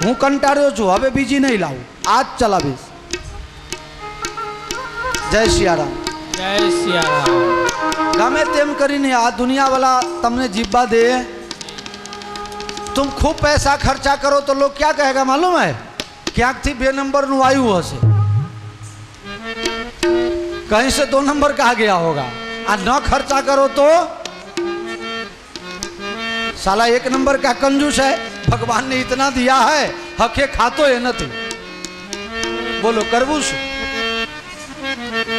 हूँ कंटाळ्यो छू, हवे बीजी नहीं लाऊं, आज चलावीश। जय सियाराम। जय सिया राम। गमे तेम करीने आ दुनिया वाला तमने जिब्बा दे। तुम खूब पैसा खर्चा करो तो लोग क्या कहेगा मालूम है? क्या थी 2 नंबर नु आयु हसे, कहीं से 2 नंबर कहा गया होगा। आ न खर्चा करो तो साला 1 नंबर का कंजूस है। भगवान ने इतना दिया है, हके खातो है न थी। बोलो करबूस।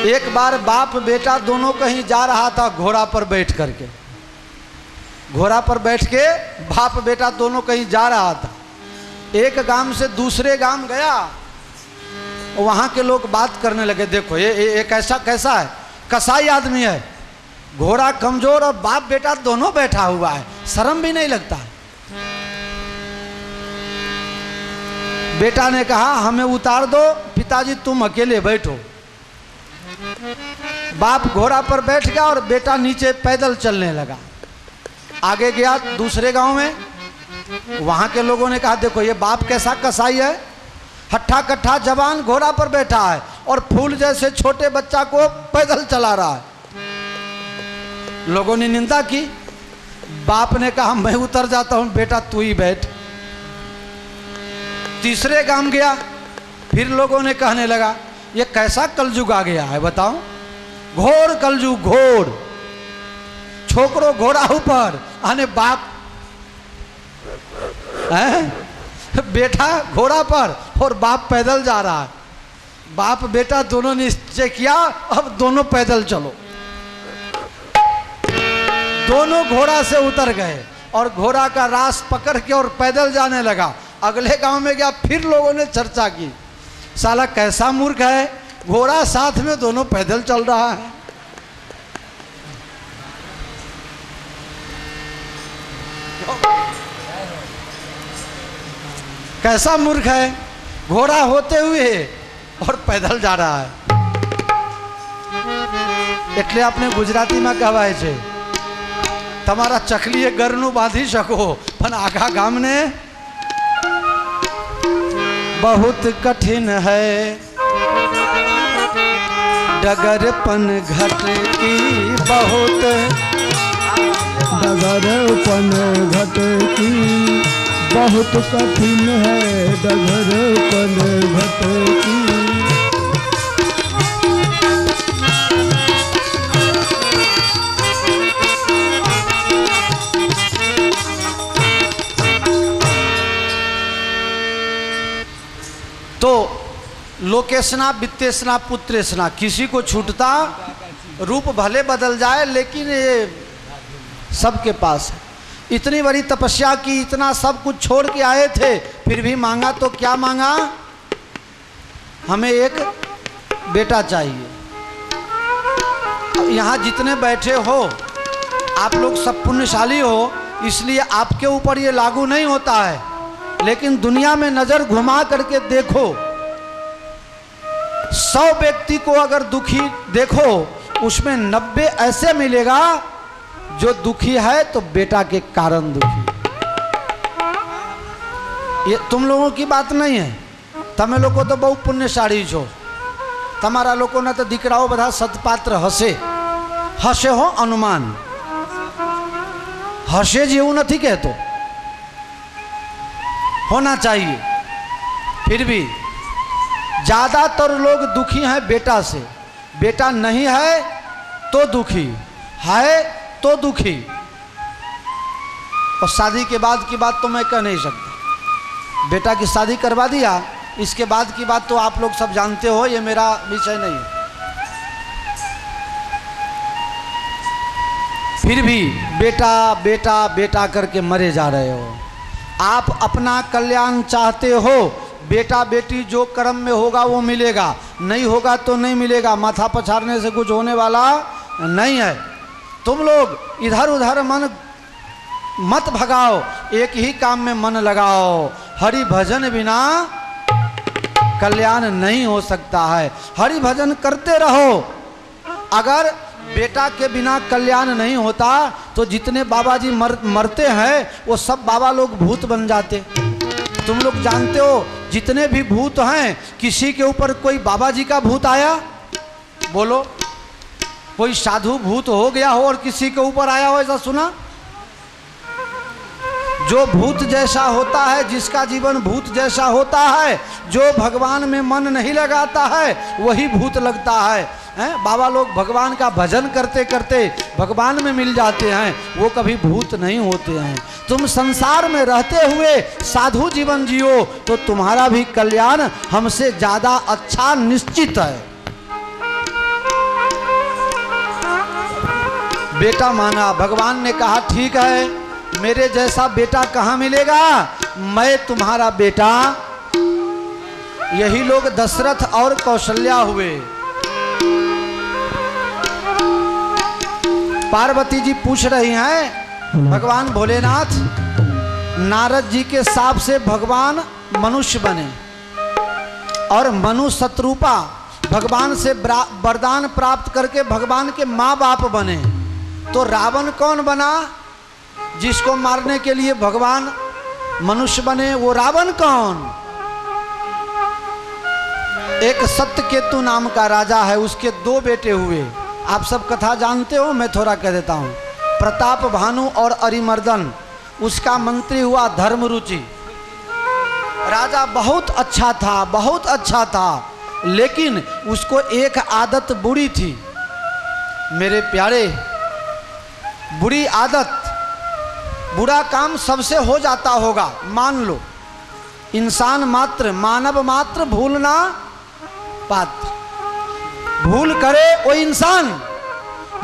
एक बार बाप बेटा दोनों कहीं जा रहा था घोड़ा पर बैठ करके। घोड़ा पर बैठ के बाप बेटा दोनों कहीं जा रहा था। एक गांव से दूसरे गांव गया, वहां के लोग बात करने लगे, देखो ये कैसा है, कसाई आदमी है, घोड़ा कमजोर और बाप बेटा दोनों बैठा हुआ है, शर्म भी नहीं लगता। बेटा ने कहा हमें उतार दो, पिताजी तुम अकेले बैठो। बाप घोड़ा पर बैठ गया और बेटा नीचे पैदल चलने लगा। आगे गया दूसरे गांव में, वहां के लोगों ने कहा देखो ये बाप कैसा कसाई है, हट्ठा कट्ठा जवान घोड़ा पर बैठा है और फूल जैसे छोटे बच्चा को पैदल चला रहा है। लोगों ने निंदा की। बाप ने कहा मैं उतर जाता हूं, बेटा तू ही बैठ। तीसरे गांव गया, फिर लोगों ने कहने लगा ये कैसा कलयुग आ गया है बताओ, घोर कलयुग घोर, छोकरो घोड़ा ऊपर आने बाप है बेटा घोड़ा पर और बाप पैदल जा रहा है। बाप बेटा दोनों ने निश्चय किया अब दोनों पैदल चलो। दोनों घोड़ा से उतर गए और घोड़ा का रास पकड़ के और पैदल जाने लगा। अगले गांव में गया, फिर लोगों ने चर्चा की साला कैसा मूर्ख है, घोड़ा साथ में दोनों पैदल चल रहा है। कैसा मूर्ख है, घोड़ा होते हुए और पैदल जा रहा है। એટલે આપણે ગુજરાતીમાં કહેવાય છે તમારા ચકલીએ ઘરનું બાંધી શકો પણ આખા ગામને बहुत कठिन है डगरपन घट की बहुत डगरपन घट की बहुत कठिन है डगरपन घट की। तो लोकेशना वित्तेशना पुत्रेशना, किसी को छूटता रूप भले बदल जाए लेकिन ये सबके पास है। इतनी बड़ी तपस्या की, इतना सब कुछ छोड़ के आए थे, फिर भी मांगा तो क्या मांगा, हमें एक बेटा चाहिए। यहाँ जितने बैठे हो आप लोग सब पुण्यशाली हो, इसलिए आपके ऊपर ये लागू नहीं होता है, लेकिन दुनिया में नजर घुमा करके देखो, 100 व्यक्ति को अगर दुखी देखो उसमें 90 ऐसे मिलेगा जो दुखी है तो बेटा के कारण दुखी। ये तुम लोगों की बात नहीं है, તમે લોકો તો બહુ પુણ્યશાળી છો, તમારા લોકોના તો દીકરાઓ બધા સત્પાત્ર હશે, હશે હો અનુમાન, હશે જ એવું નથી કહેતો, होना चाहिए। फिर भी ज़्यादातर लोग दुखी हैं बेटा से, बेटा नहीं है तो दुखी है तो दुखी। और शादी के बाद की बात तो मैं कह नहीं सकता, बेटा की शादी करवा दिया, इसके बाद की बात तो आप लोग सब जानते हो, ये मेरा विषय नहीं है। फिर भी बेटा बेटा बेटा करके मरे जा रहे हो। आप अपना कल्याण चाहते हो, बेटा बेटी जो कर्म में होगा वो मिलेगा, नहीं होगा तो नहीं मिलेगा, माथा पछाड़ने से कुछ होने वाला नहीं है। तुम लोग इधर उधर मन मत भगाओ, एक ही काम में मन लगाओ, हरि भजन बिना कल्याण नहीं हो सकता है। हरि भजन करते रहो। अगर बेटा के बिना कल्याण नहीं होता तो जितने बाबा जी मरते हैं वो सब बाबा लोग भूत बन जाते। तुम लोग जानते हो जितने भी भूत हैं, किसी के ऊपर कोई बाबा जी का भूत आया, बोलो कोई साधु भूत हो गया हो और किसी के ऊपर आया हो, ऐसा सुना? जो भूत जैसा होता है, जिसका जीवन भूत जैसा होता है, जो भगवान में मन नहीं लगाता है वही भूत लगता है। बाबा लोग भगवान का भजन करते करते भगवान में मिल जाते हैं, वो कभी भूत नहीं होते हैं। तुम संसार में रहते हुए साधु जीवन जियो तो तुम्हारा भी कल्याण हमसे ज़्यादा अच्छा निश्चित है। बेटा मांगा, भगवान ने कहा ठीक है, मेरे जैसा बेटा कहाँ मिलेगा, मैं तुम्हारा बेटा। यही लोग दशरथ और कौशल्या हुए। पार्वती जी पूछ रही हैं भगवान भोलेनाथ, नारद जी के शाप से भगवान मनुष्य बने और मनु शत्रुपा भगवान से वरदान प्राप्त करके भगवान के माँ बाप बने, तो रावण कौन बना जिसको मारने के लिए भगवान मनुष्य बने? वो रावण कौन? एक सत्यकेतु नाम का राजा है, उसके 2 बेटे हुए। आप सब कथा जानते हो, मैं थोड़ा कह देता हूँ। प्रताप भानु और अरिमर्दन। उसका मंत्री हुआ धर्मरुचि। राजा बहुत अच्छा था, बहुत अच्छा था, लेकिन उसको एक आदत बुरी थी। मेरे प्यारे, बुरी आदत, बुरा काम सबसे हो जाता होगा, मान लो। इंसान मात्र, मानव मात्र भूल ना पात्र। भूल करे वो इंसान,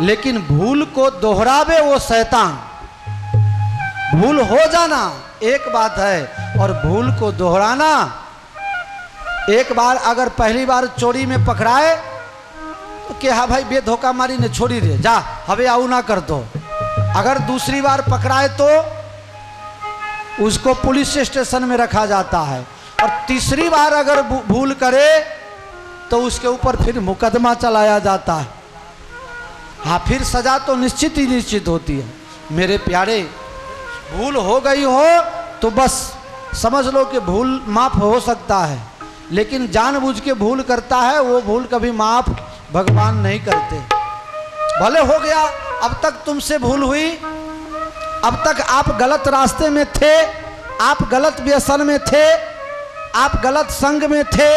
लेकिन भूल को दोहरावे वो शैतान। भूल हो जाना एक बात है और भूल को दोहराना। एक बार अगर पहली बार चोरी में पकड़ाए तो क्या हाँ भाई बेधोखा मारी ने छोड़ी दे, जा हवे आऊ ना कर दो। अगर दूसरी बार पकड़ाए तो उसको पुलिस स्टेशन में रखा जाता है, और तीसरी बार अगर भूल करे तो उसके ऊपर फिर मुकदमा चलाया जाता है। हाँ, फिर सजा तो निश्चित ही निश्चित होती है। मेरे प्यारे, भूल हो गई हो तो बस समझ लो कि भूल माफ हो सकता है, लेकिन जानबूझ के भूल करता है वो भूल कभी माफ भगवान नहीं करते। भले हो गया, अब तक तुमसे भूल हुई, अब तक आप गलत रास्ते में थे, आप गलत व्यसन में थे, आप गलत संग में थे,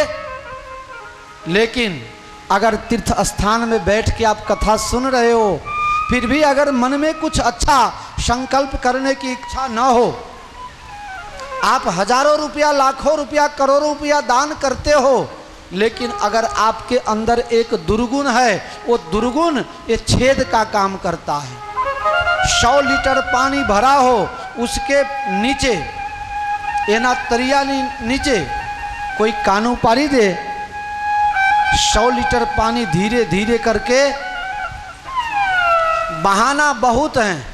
लेकिन अगर तीर्थ स्थान में बैठ के आप कथा सुन रहे हो, फिर भी अगर मन में कुछ अच्छा संकल्प करने की इच्छा न हो, आप हजारों रुपया, लाखों रुपया, करोड़ों रुपया दान करते हो, लेकिन अगर आपके अंदर एक दुर्गुण है, वो दुर्गुण ये छेद का काम करता है। 100 लीटर पानी भरा हो, उसके नीचे एना तरिया नीचे कोई कानू पारी दे, 100 लीटर पानी धीरे धीरे करके। बहाना बहुत हैं,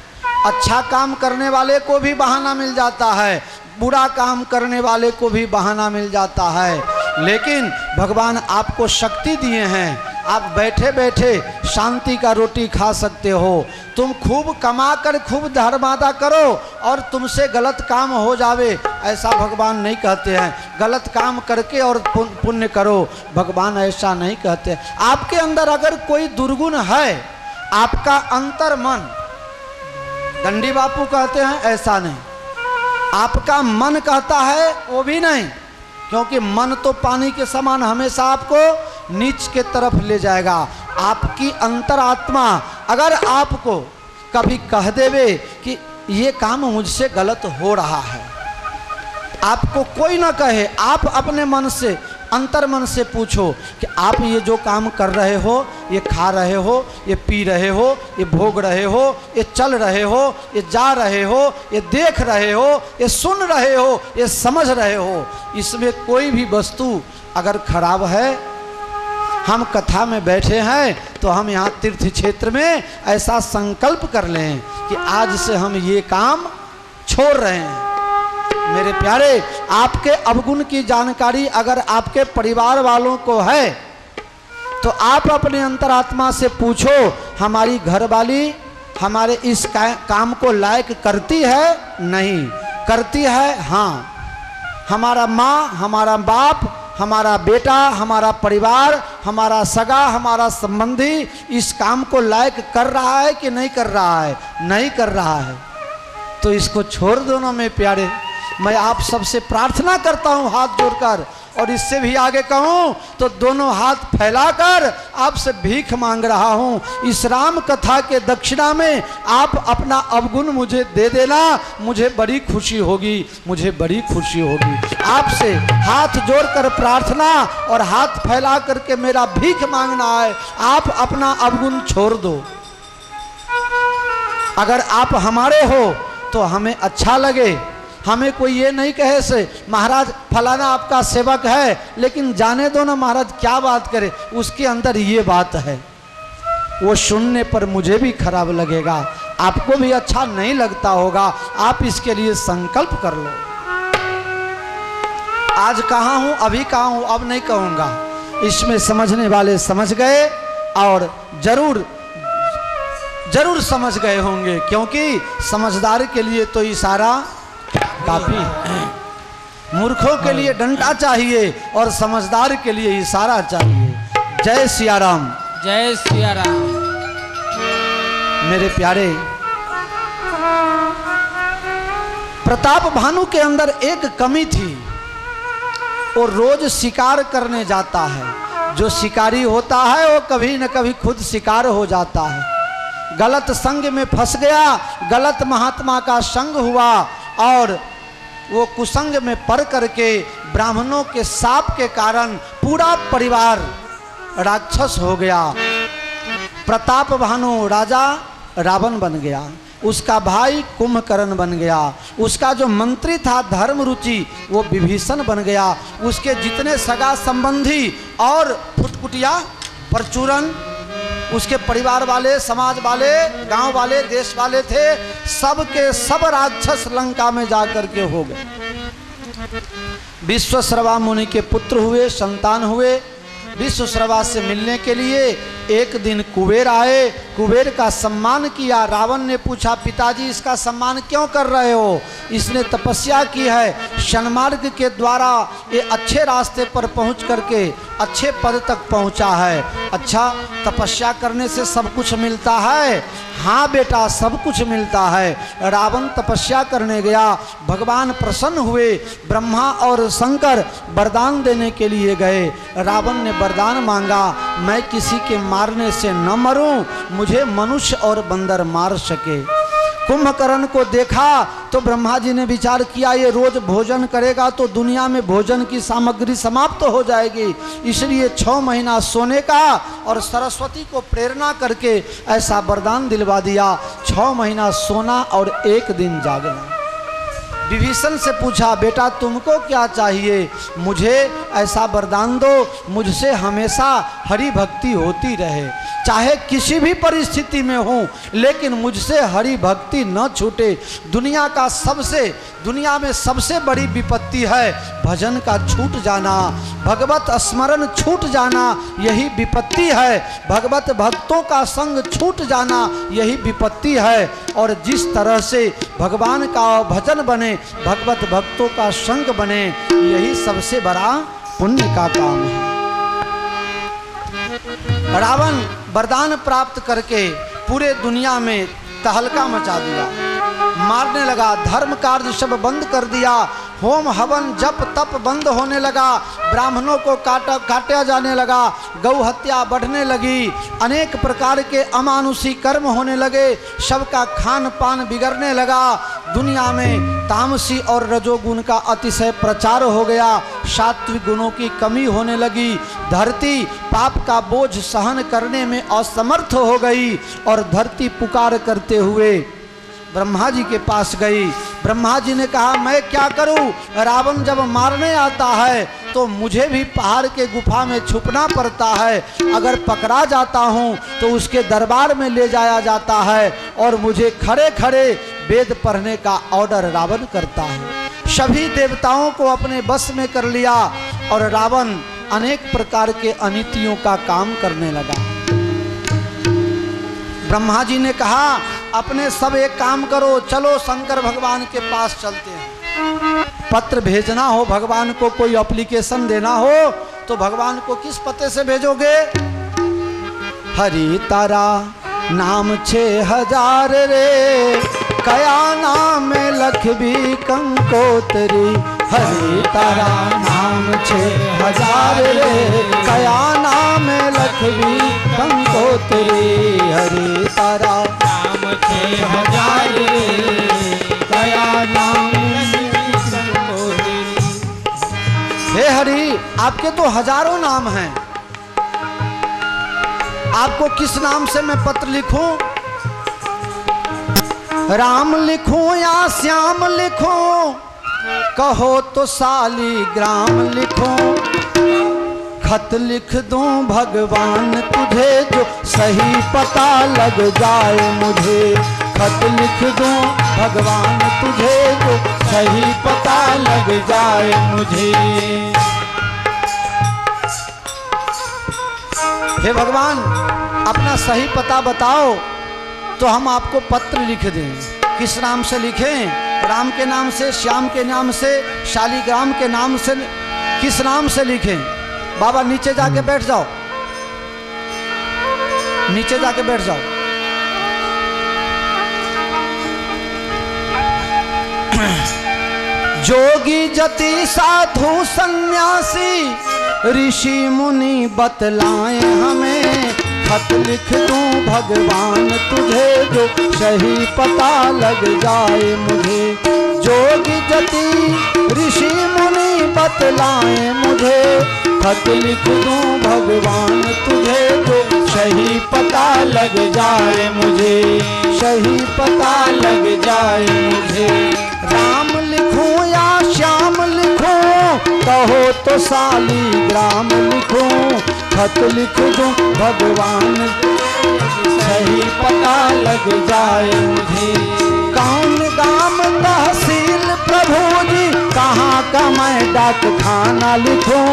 अच्छा काम करने वाले को भी बहाना मिल जाता है, बुरा काम करने वाले को भी बहाना मिल जाता है, लेकिन भगवान आपको शक्ति दिए हैं, आप बैठे बैठे शांति का रोटी खा सकते हो। तुम खूब कमा कर खूब धर्मादा करो और तुमसे गलत काम हो जावे, ऐसा भगवान नहीं कहते हैं। गलत काम करके और पुण्य करो, भगवान ऐसा नहीं कहते। आपके अंदर अगर कोई दुर्गुण है, आपका अंतर मन, दंडी बापू कहते हैं ऐसा नहीं, आपका मन कहता है वो भी नहीं, क्योंकि मन तो पानी के समान हमेशा आपको नीच के तरफ ले जाएगा। आपकी अंतरात्मा अगर आपको कभी कह देवे कि ये काम मुझसे गलत हो रहा है, आपको कोई ना कहे, आप अपने मन से, अंतर मन से पूछो कि आप ये जो काम कर रहे हो, ये खा रहे हो, ये पी रहे हो, ये भोग रहे हो, ये चल रहे हो, ये जा रहे हो, ये देख रहे हो, ये सुन रहे हो, ये समझ रहे हो, इसमें कोई भी वस्तु अगर खराब है, हम कथा में बैठे हैं तो हम यहाँ तीर्थ क्षेत्र में ऐसा संकल्प कर लें कि आज से हम ये काम छोड़ रहे हैं। मेरे प्यारे, आपके अवगुण की जानकारी अगर आपके परिवार वालों को है तो आप अपने अंतरात्मा से पूछो, हमारी घरवाली हमारे इस काम को लायक करती है? नहीं करती है? हाँ। हमारा माँ, हमारा बाप, हमारा बेटा, हमारा परिवार, हमारा सगा, हमारा संबंधी इस काम को लायक कर रहा है कि नहीं कर रहा है? नहीं कर रहा है, तो इसको छोड़ दो ना। मेरे प्यारे, मैं आप सबसे प्रार्थना करता हूँ हाथ जोड़कर, और इससे भी आगे कहूँ तो दोनों हाथ फैलाकर आपसे भीख मांग रहा हूँ। इस राम कथा के दक्षिणा में आप अपना अवगुण मुझे दे देना, मुझे बड़ी खुशी होगी, मुझे बड़ी खुशी होगी। आपसे हाथ जोड़कर प्रार्थना और हाथ फैला करके मेरा भीख मांगना है, आप अपना अवगुण छोड़ दो। अगर आप हमारे हो तो हमें अच्छा लगे, हमें कोई ये नहीं कहे से महाराज फलाना आपका सेवक है, लेकिन जाने दो ना महाराज क्या बात करे, उसके अंदर ये बात है, वो सुनने पर मुझे भी खराब लगेगा, आपको भी अच्छा नहीं लगता होगा। आप इसके लिए संकल्प कर लो। आज कहाँ हूँ, अभी कहाँ हूँ, अब नहीं कहूँगा। इसमें समझने वाले समझ गए और जरूर जरूर समझ गए होंगे, क्योंकि समझदार के लिए तो इशारा काफी है, मूर्खों के लिए डंडा चाहिए और समझदार के लिए इशारा चाहिए। जय सिया राम, जय सिया राम। मेरे प्यारे, प्रताप भानु के अंदर एक कमी थी, वो रोज शिकार करने जाता है। जो शिकारी होता है वो कभी न कभी खुद शिकार हो जाता है। गलत संग में फंस गया, गलत महात्मा का संग हुआ और वो कुसंग में पड़ करके ब्राह्मणों के शाप के कारण पूरा परिवार राक्षस हो गया। प्रताप भानु राजा रावण बन गया, उसका भाई कुंभकर्ण बन गया, उसका जो मंत्री था धर्मरुचि वो विभीषण बन गया, उसके जितने सगा संबंधी और फुटकुटिया परचूरन उसके परिवार वाले, समाज वाले, गांव वाले, देश वाले थे, सब के सब राक्षस लंका में जाकर के हो गए। विश्वश्रवा मुनि के पुत्र हुए, संतान हुए। विश्वश्रवा से मिलने के लिए एक दिन कुबेर आए, कुबेर का सम्मान किया। रावण ने पूछा, पिताजी इसका सम्मान क्यों कर रहे हो? इसने तपस्या की है, सन्मार्ग के द्वारा ये अच्छे रास्ते पर पहुंच करके अच्छे पद तक पहुंचा है। अच्छा, तपस्या करने से सब कुछ मिलता है? हाँ बेटा, सब कुछ मिलता है। रावण तपस्या करने गया, भगवान प्रसन्न हुए, ब्रह्मा और शंकर वरदान देने के लिए गए। रावण ने वरदान मांगा, मैं किसी के मारने से न मरूं, मुझे मनुष्य और बंदर मार सके। कुंभकर्ण को देखा तो ब्रह्मा जी ने विचार किया, ये रोज भोजन करेगा तो दुनिया में भोजन की सामग्री समाप्त हो जाएगी, इसलिए 6 महीना सोने का और सरस्वती को प्रेरणा करके ऐसा वरदान दिलवा दिया, 6 महीना सोना और 1 दिन जागना। विभीषण से पूछा, बेटा तुमको क्या चाहिए? मुझे ऐसा वरदान दो, मुझसे हमेशा हरि भक्ति होती रहे, चाहे किसी भी परिस्थिति में हूँ, लेकिन मुझसे हरि भक्ति न छूटे। दुनिया में सबसे बड़ी विपत्ति है भजन का छूट जाना, भगवत स्मरण छूट जाना, यही विपत्ति है। भगवत भक्तों का संग छूट जाना, यही विपत्ति है। और जिस तरह से भगवान का भजन बने, भगवत भक्तों का संग बने, यही सबसे बड़ा पुण्य का काम है। रावण वरदान प्राप्त करके पूरे दुनिया में तहलका मचा दिया, मारने लगा, धर्म कार्य सब बंद कर दिया, होम हवन जप तप बंद होने लगा, ब्राह्मणों को काटा जाने लगा, गौ हत्या बढ़ने लगी, अनेक प्रकार के अमानुषी कर्म होने लगे, सबका खान पान बिगड़ने लगा। दुनिया में तामसी और रजोगुण का अतिशय प्रचार हो गया, सात्विक गुणों की कमी होने लगी, धरती पाप का बोझ सहन करने में असमर्थ हो गई और धरती पुकार करते हुए ब्रह्मा जी के पास गई। ब्रह्मा जी ने कहा, मैं क्या करूं? रावण जब मारने आता है तो मुझे भी पहाड़ के गुफा में छुपना पड़ता है, अगर पकड़ा जाता हूं तो उसके दरबार में ले जाया जाता है और मुझे खड़े खड़े वेद पढ़ने का ऑर्डर रावण करता है। सभी देवताओं को अपने बस में कर लिया और रावण अनेक प्रकार के अनीतियों का काम करने लगा। ब्रह्मा जी ने कहा, अपने सब एक काम करो, चलो शंकर भगवान के पास चलते हैं। पत्र भेजना हो भगवान को, कोई एप्लीकेशन देना हो तो भगवान को किस पते से भेजोगे? हरि तारा नाम 6000 रे, कया नाम लख भी कंकोतरी। हरि तारा नाम 6000 रे, कया नाम लख भी कंकोतरी। हरि तारा नाम 6000 रे, कया नाम हे हरि, आपके तो हजारों नाम हैं, आपको किस नाम से मैं पत्र लिखूं? राम लिखूं या श्याम लिखूं, कहो तो शालिग्राम लिखूं, खत लिख दूं भगवान तुझे जो सही पता लग जाए मुझे। खत लिख दूं भगवान तुझे जो सही पता लग जाए मुझे। हे भगवान, अपना सही पता बताओ तो हम आपको पत्र लिख दें। किस नाम से लिखें? राम के नाम से, श्याम के नाम से, शालिग्राम के नाम से, किस नाम से लिखें? बाबा नीचे जाके बैठ जाओ, नीचे जाके बैठ जाओ। जोगी जति साधु सन्यासी ऋषि मुनि बतलाए हमें, खत लिख दूं भगवान तुझे जो सही पता लग जाए मुझे। जोगी जति ऋषि मुनि बतलाए मुझे, खत लिख दूं भगवान तुझे जो सही पता लग जाए मुझे, सही पता लग जाए मुझे। राम लिखूं या श्याम लिखूं, कहो तो शालिग्राम लिखूं, खत लिख दूं भगवान सही पता लग जाए मुझे। कौन गांव तहसील प्रभु जी, कहाँ का मैं डाक खाना लिखूं,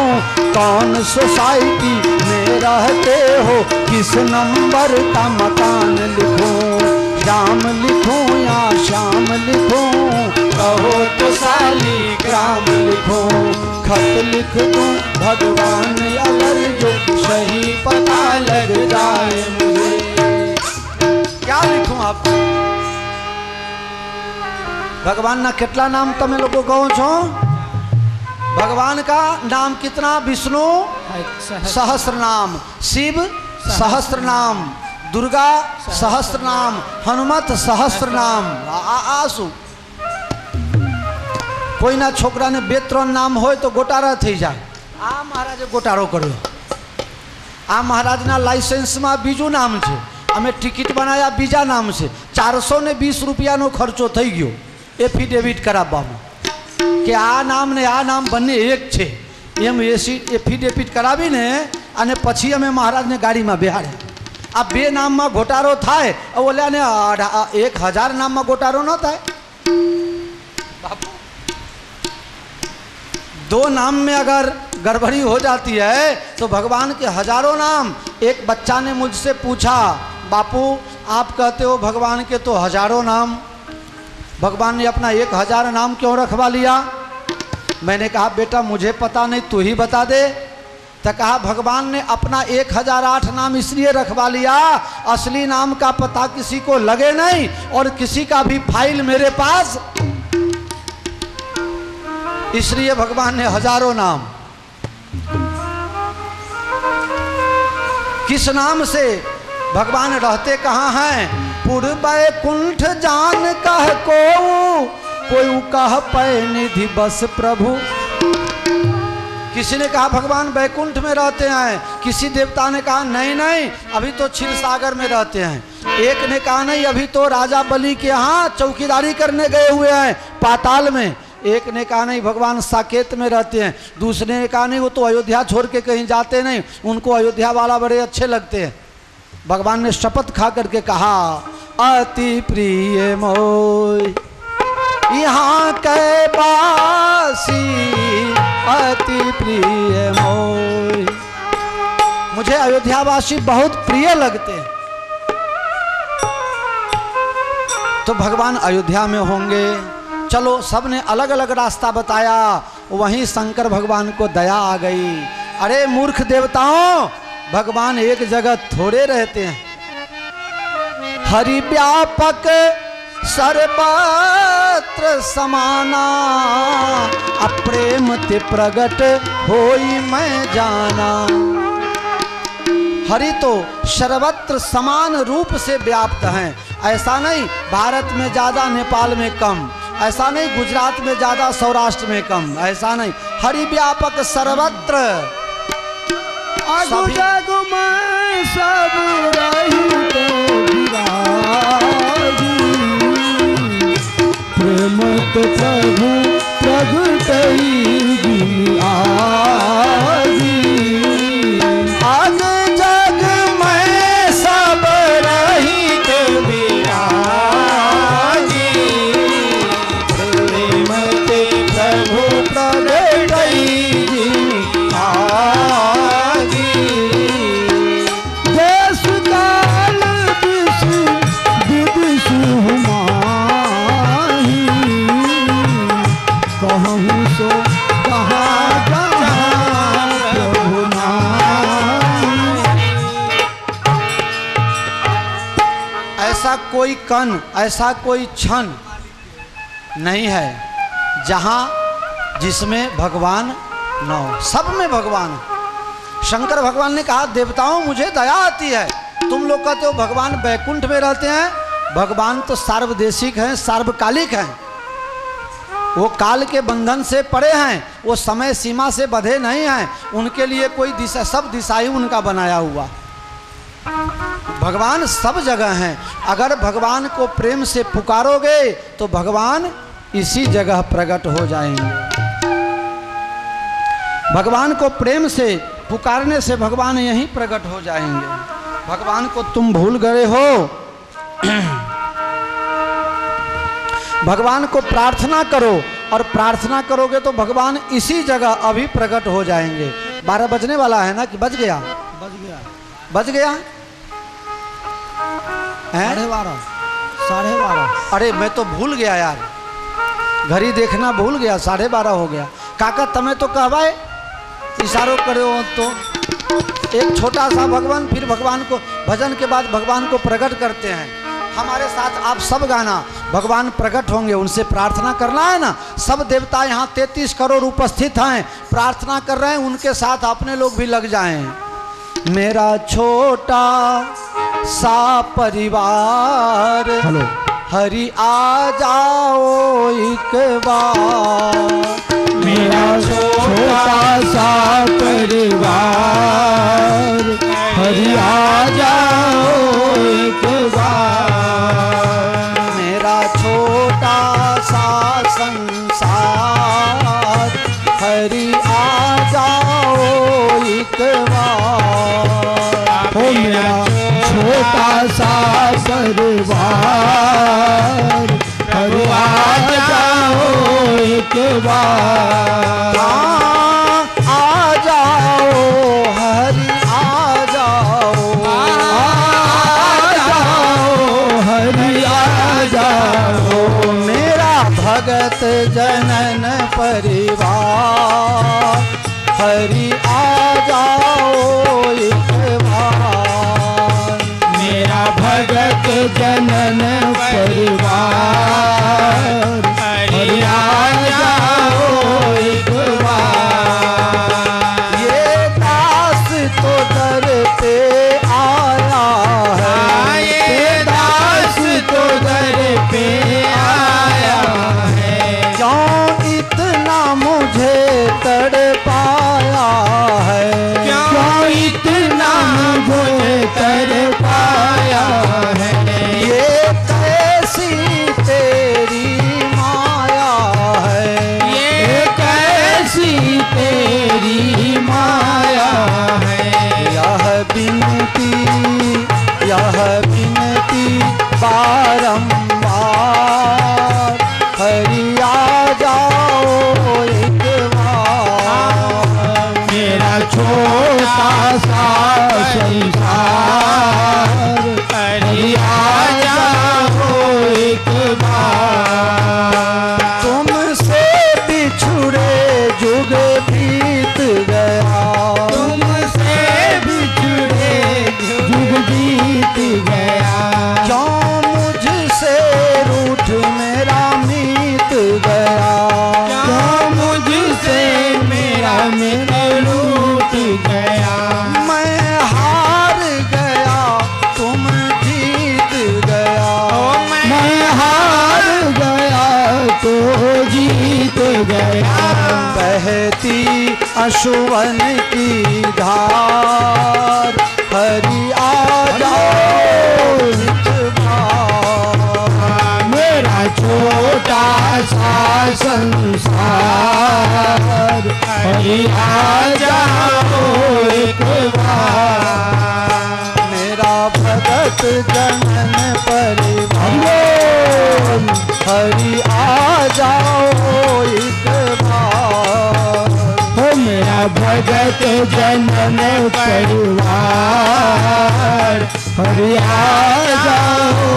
कौन सोसाइटी में रहते हो, किस नंबर का मकान लिखूं। राम लिखूं या श्याम लिखूं, कहो तो शालिग्राम लिखूं, खत लिख दूं भगवान अगर जो सही पता लग जाए मुझे। क्या लिखूं आप? भगवान ना कितना नाम तमे लोगों कहो छो? भगवान का नाम कितना? विष्णु सहस्र नाम, शिव सहस्र नाम, दुर्गा सहस्र नाम, हनुमत सहस्र नाम। आसु कोई ना छोकरा ने 2-3 नाम हो तो गोटारा थी जाए। आ महाराज गोटारो करो। आ महाराज ना लाइसेंस में बीजू नाम छे, अमे टिकट बनाया बीजा नाम से। 420 रुपया नो खर्चो थई गयो एफिडेविट कराववामां के आ नाम ने आ नाम बने एक छे एम एफिडेविट करावीने अने पछी अमे महाराज ने गाड़ी में बेहाड़े। आ 2 नाम में घोटारो थाय, ओला ने 1000 नाम में घोटारो न थाय। 2 नाम में अगर गड़बड़ी हो जाती है तो भगवान के हजारों नाम। एक बच्चा ने मुझसे पूछा, बापू आप कहते हो भगवान के तो हजारों नाम, भगवान ने अपना 1000 नाम क्यों रखवा लिया? मैंने कहा बेटा मुझे पता नहीं, तू ही बता दे। तो कहा भगवान ने अपना 1008 नाम इसलिए रखवा लिया, असली नाम का पता किसी को लगे नहीं और किसी का भी फाइल मेरे पास, इसलिए भगवान ने हजारों नाम। किस नाम से भगवान रहते कहाँ हैं? पूर्व कुंठ जान कह को, कोई कह पै निधि बस प्रभु। किसी ने कहा भगवान बैकुंठ में रहते हैं, किसी देवता ने कहा नहीं नहीं अभी तो क्षीर सागर में रहते हैं। एक ने कहा नहीं अभी तो राजा बलि के यहाँ चौकीदारी करने गए हुए हैं पाताल में। एक ने कहा नहीं भगवान साकेत में रहते हैं। दूसरे ने कहा नहीं वो तो अयोध्या छोड़ के कहीं जाते नहीं, उनको अयोध्या वाला बड़े अच्छे लगते हैं। भगवान ने शपथ खा करके कहा अति प्रिय मोय यहाँ के बासी, अति प्रिय मोय, मुझे अयोध्यावासी बहुत प्रिय लगते हैं। तो भगवान अयोध्या में होंगे। चलो सबने अलग अलग रास्ता बताया, वहीं शंकर भगवान को दया आ गई। अरे मूर्ख देवताओं, भगवान एक जगह थोड़े रहते हैं। हरि व्यापक सर्वत्र समाना, अप्रेम ते प्रगट होई मैं जाना। हरि तो सर्वत्र समान रूप से व्याप्त हैं। ऐसा नहीं भारत में ज़्यादा नेपाल में कम, ऐसा नहीं गुजरात में ज़्यादा सौराष्ट्र में कम, ऐसा नहीं। हरि व्यापक सर्वत्र आगु जागु मैं सब रहित विराजी, प्रेम तो प्रभु प्रगटई आजी। आग जग में सब रहित विराजी, प्रेम ते प्रभु प्रगटई आजी। देश काल विषु विदिशु माही, कहूँ सो कहाँ जहाँ प्रभु नाई। ऐसा कोई कण, ऐसा कोई क्षण नहीं है जहाँ जिसमें भगवान न हो, सब में भगवान है। शंकर भगवान ने कहा देवताओं मुझे दया आती है, तुम लोग कहते हो भगवान बैकुंठ में रहते हैं, भगवान तो सार्वदेशिक हैं, सार्वकालिक हैं, वो काल के बंधन से परे हैं, वो समय सीमा से बंधे नहीं हैं, उनके लिए कोई दिशा, सब दिशाई उनका बनाया हुआ। भगवान सब जगह हैं। अगर भगवान को प्रेम से पुकारोगे तो भगवान इसी जगह प्रकट हो जाएंगे। भगवान को प्रेम से पुकारने से भगवान यहीं प्रकट हो जाएंगे। भगवान को तुम भूल गए हो, भगवान को प्रार्थना करो, और प्रार्थना करोगे तो भगवान इसी जगह अभी प्रकट हो जाएंगे। 12 बजने वाला है ना, कि बज गया? बज गया 12:30 12:30। अरे मैं तो भूल गया यार, घड़ी देखना भूल गया, 12:30 हो गया। काका तमें तो कहवाए इशारों करो तो एक छोटा सा भगवान, फिर भगवान को भजन के बाद भगवान को प्रकट करते हैं। हमारे साथ आप सब गाना, भगवान प्रकट होंगे, उनसे प्रार्थना करना है ना। सब देवता यहाँ 33 करोड़ उपस्थित हैं, प्रार्थना कर रहे हैं, उनके साथ अपने लोग भी लग जाएं। मेरा छोटा सा परिवार, हरि आ जाओ एक बार। मेरा छोटा सा परिवार, हरि आ जाओ एक बार। मेरा छोटा सा संसार, हरि आ जाओ एक बार। हो मेरा छोटा सा परिवार, हरि आ जाओ एक बार। आ जाओ हरि आ जाओ, हरि आ जाओ। मेरा भगत जनन परिवार, हरि आ जाओ एक बार। मेरा भगत जनन परिवार, हरि आ जाओ एक बार। ये दास तो दर पे आया है, ये दास तो दर पे आया है। क्यों इतना मुझे तड़पाया है, क्यों इतना मुझे तड़पाया है। ये कैसी तेरी माया है, ये कैसी तेरी माया है। यह बिनती बारंबार, हरि आ जाओ एक बार। मेरा छोटा सा संसार, हरि आ जाओ एक बार। तुमसे बिछुड़े जुग बीत गया, तुमसे बिछड़े जुग बीत गया। क्यों मुझसे रूठ मेरा मीत गया। क्यों मुझसे मेरा लूट गया। मैं हार गया तुम जीत गया, मैं हार गया तो जीत गया। बहती अश्वन की धार, हरि आ जाओ एक बार। मेरा छोटा सा संसार, हरि आ जाओ एक बार। मेरा भगत जनन परिवार, हरि आ जाओ एक बार। हो मेरा भगत जनन परिवार, हरि आ जाओ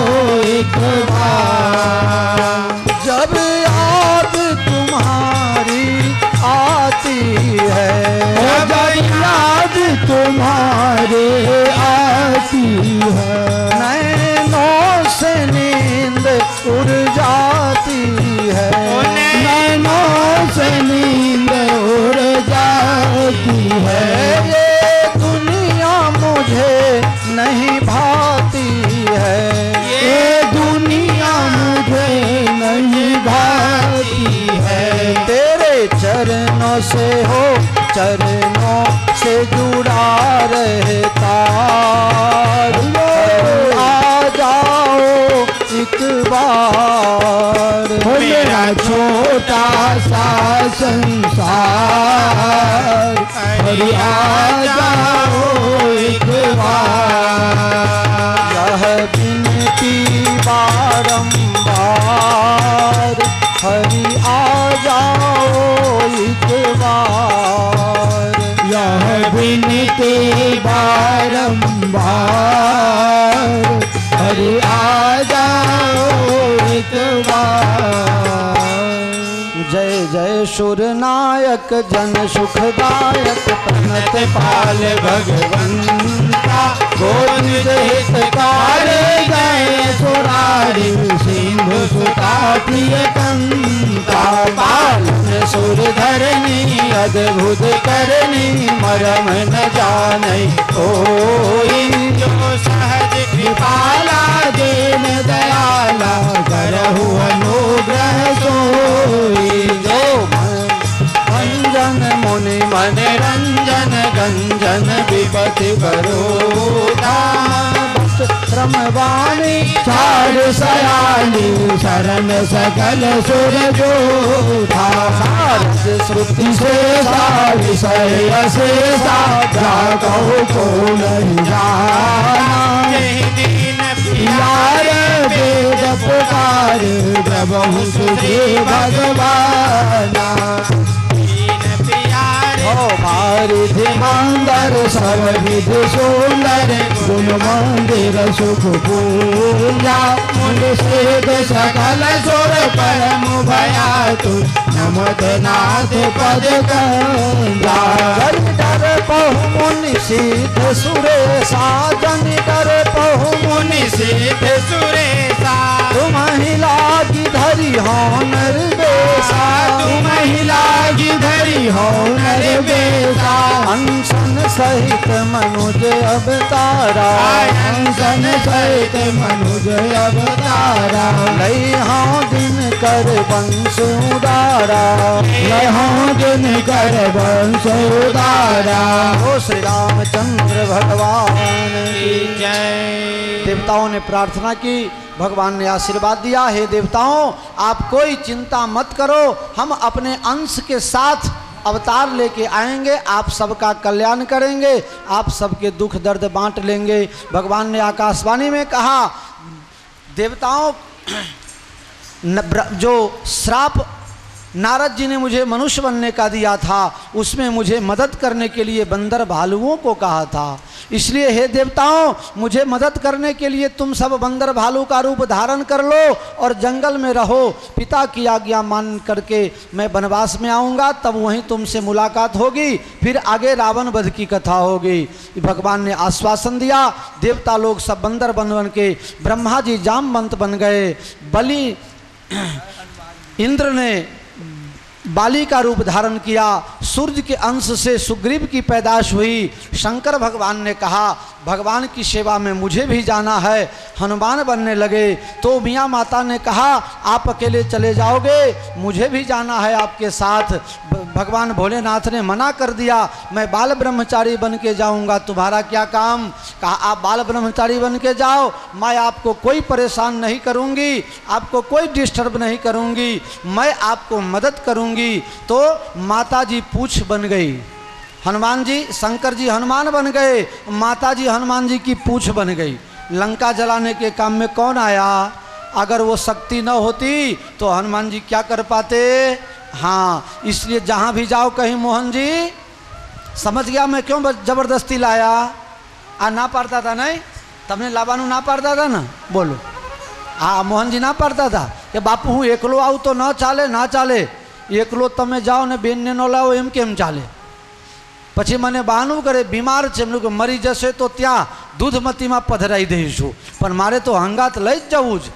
एक बार। जब याद तुम्हारी आती है, जब याद तुम्हारे आती है। नैनों से नींद उड़ जाती है, नैनों चरणों से जुड़ा रहता। आ जाओ एक बार, मेरा छोटा सा संसार, हरि आ जाओ एक बार। यह विनती बारंबार, हरि आ जाओ एक बार। यह विनती बारंबार, हरि आ जाओ एक बार। जय जय सुर नायक जन सुखदायक, प्रणत पाल भगवंता, गोविंद हितकार जय सुरारी, सिंधु सुता प्रिय कंता। पालन सुर धरनी अद्भुत करनी, मरम न जाने कोई। जो सहज कृपाला दीन दयाला, करहु अनुग्रह सोई। जो रंजन मुनि मन रंजन, गंजन विपति करोधा। श्रम वाणी चार सयानी, शरण सकल सुर जोधा। सारद श्रुति से विषय अशेषा, जागो को नहीं जाना। यार वेद पुकार, प्रभु सुधे भगवाना। भारिधि मंदर सब विधि सुंदर, गुण मंदिर सुख पूजा। मुनि सिद्ध सकल सुर परम भया तु, नमत नाथ पद कंजा। डर पहु मुनि सिद्ध सुरेशा, जन डर पहु मुनि सिद्ध सुरेशा, तुम्हि लागी धरि हो निर्देशा। तुम्हि लागी धरि हो निर्देशा। अनशन सहित मनुज अवतारा, अंसन सहित मनुज अवतारा। लई हाँ दिन कर वंश उदारा, लहों दिन कर वंश उदारा। ओ श्री रामचंद्र भगवान की जय। देवताओं ने प्रार्थना की, भगवान ने आशीर्वाद दिया, हे देवताओं आप कोई चिंता मत करो, हम अपने अंश के साथ अवतार लेके आएंगे, आप सबका कल्याण करेंगे, आप सबके दुख दर्द बांट लेंगे। भगवान ने आकाशवाणी में कहा, देवताओं जो श्राप नारद जी ने मुझे मनुष्य बनने का दिया था, उसमें मुझे मदद करने के लिए बंदर भालुओं को कहा था। इसलिए हे देवताओं मुझे मदद करने के लिए तुम सब बंदर भालू का रूप धारण कर लो और जंगल में रहो। पिता की आज्ञा मान करके मैं वनवास में आऊँगा, तब वहीं तुमसे मुलाकात होगी, फिर आगे रावण वध की कथा होगी। भगवान ने आश्वासन दिया। देवता लोग सब बंदर बन बन के, ब्रह्मा जी जामवंत बन गए, बलि इंद्र ने बाली का रूप धारण किया, सूर्य के अंश से सुग्रीव की पैदाश हुई। शंकर भगवान ने कहा भगवान की सेवा में मुझे भी जाना है, हनुमान बनने लगे। तो मियाँ माता ने कहा आप अकेले चले जाओगे, मुझे भी जाना है आपके साथ। भगवान भोलेनाथ ने मना कर दिया, मैं बाल ब्रह्मचारी बन के जाऊँगा, तुम्हारा क्या काम। कहा आप बाल ब्रह्मचारी बन के जाओ, मैं आपको कोई परेशान नहीं करूँगी, आपको कोई डिस्टर्ब नहीं करूँगी, मैं आपको मदद करूँगी। तो माता जी पूछ बन गई, हनुमान जी, शंकर जी हनुमान बन गए, माता जी हनुमान जी की पूछ बन गई। लंका जलाने के काम में कौन आया? अगर वो शक्ति न होती तो हनुमान जी क्या कर पाते। हाँ, इसलिए जहाँ भी जाओ कहीं मोहन जी समझ गया मैं क्यों जबरदस्ती लाया। ना पड़ता था नहीं, तमने लावानू ना पड़ता था ना, बोलो। हाँ मोहन जी ना पड़ता था कि बापू हूँ एकलो आऊँ तो न चाले, ना चाले, एकलो તમે જાઓ ને બેનને ન લાવો એમ કેમ ચાલે। પછી મને બહાનું કરે બીમાર છે, એમનું કે મરી જશે તો ત્યાં દૂધમતીમાં પધરાઈ દઈશું, પણ મારે તો હંગાત લઈ જ જવું જ।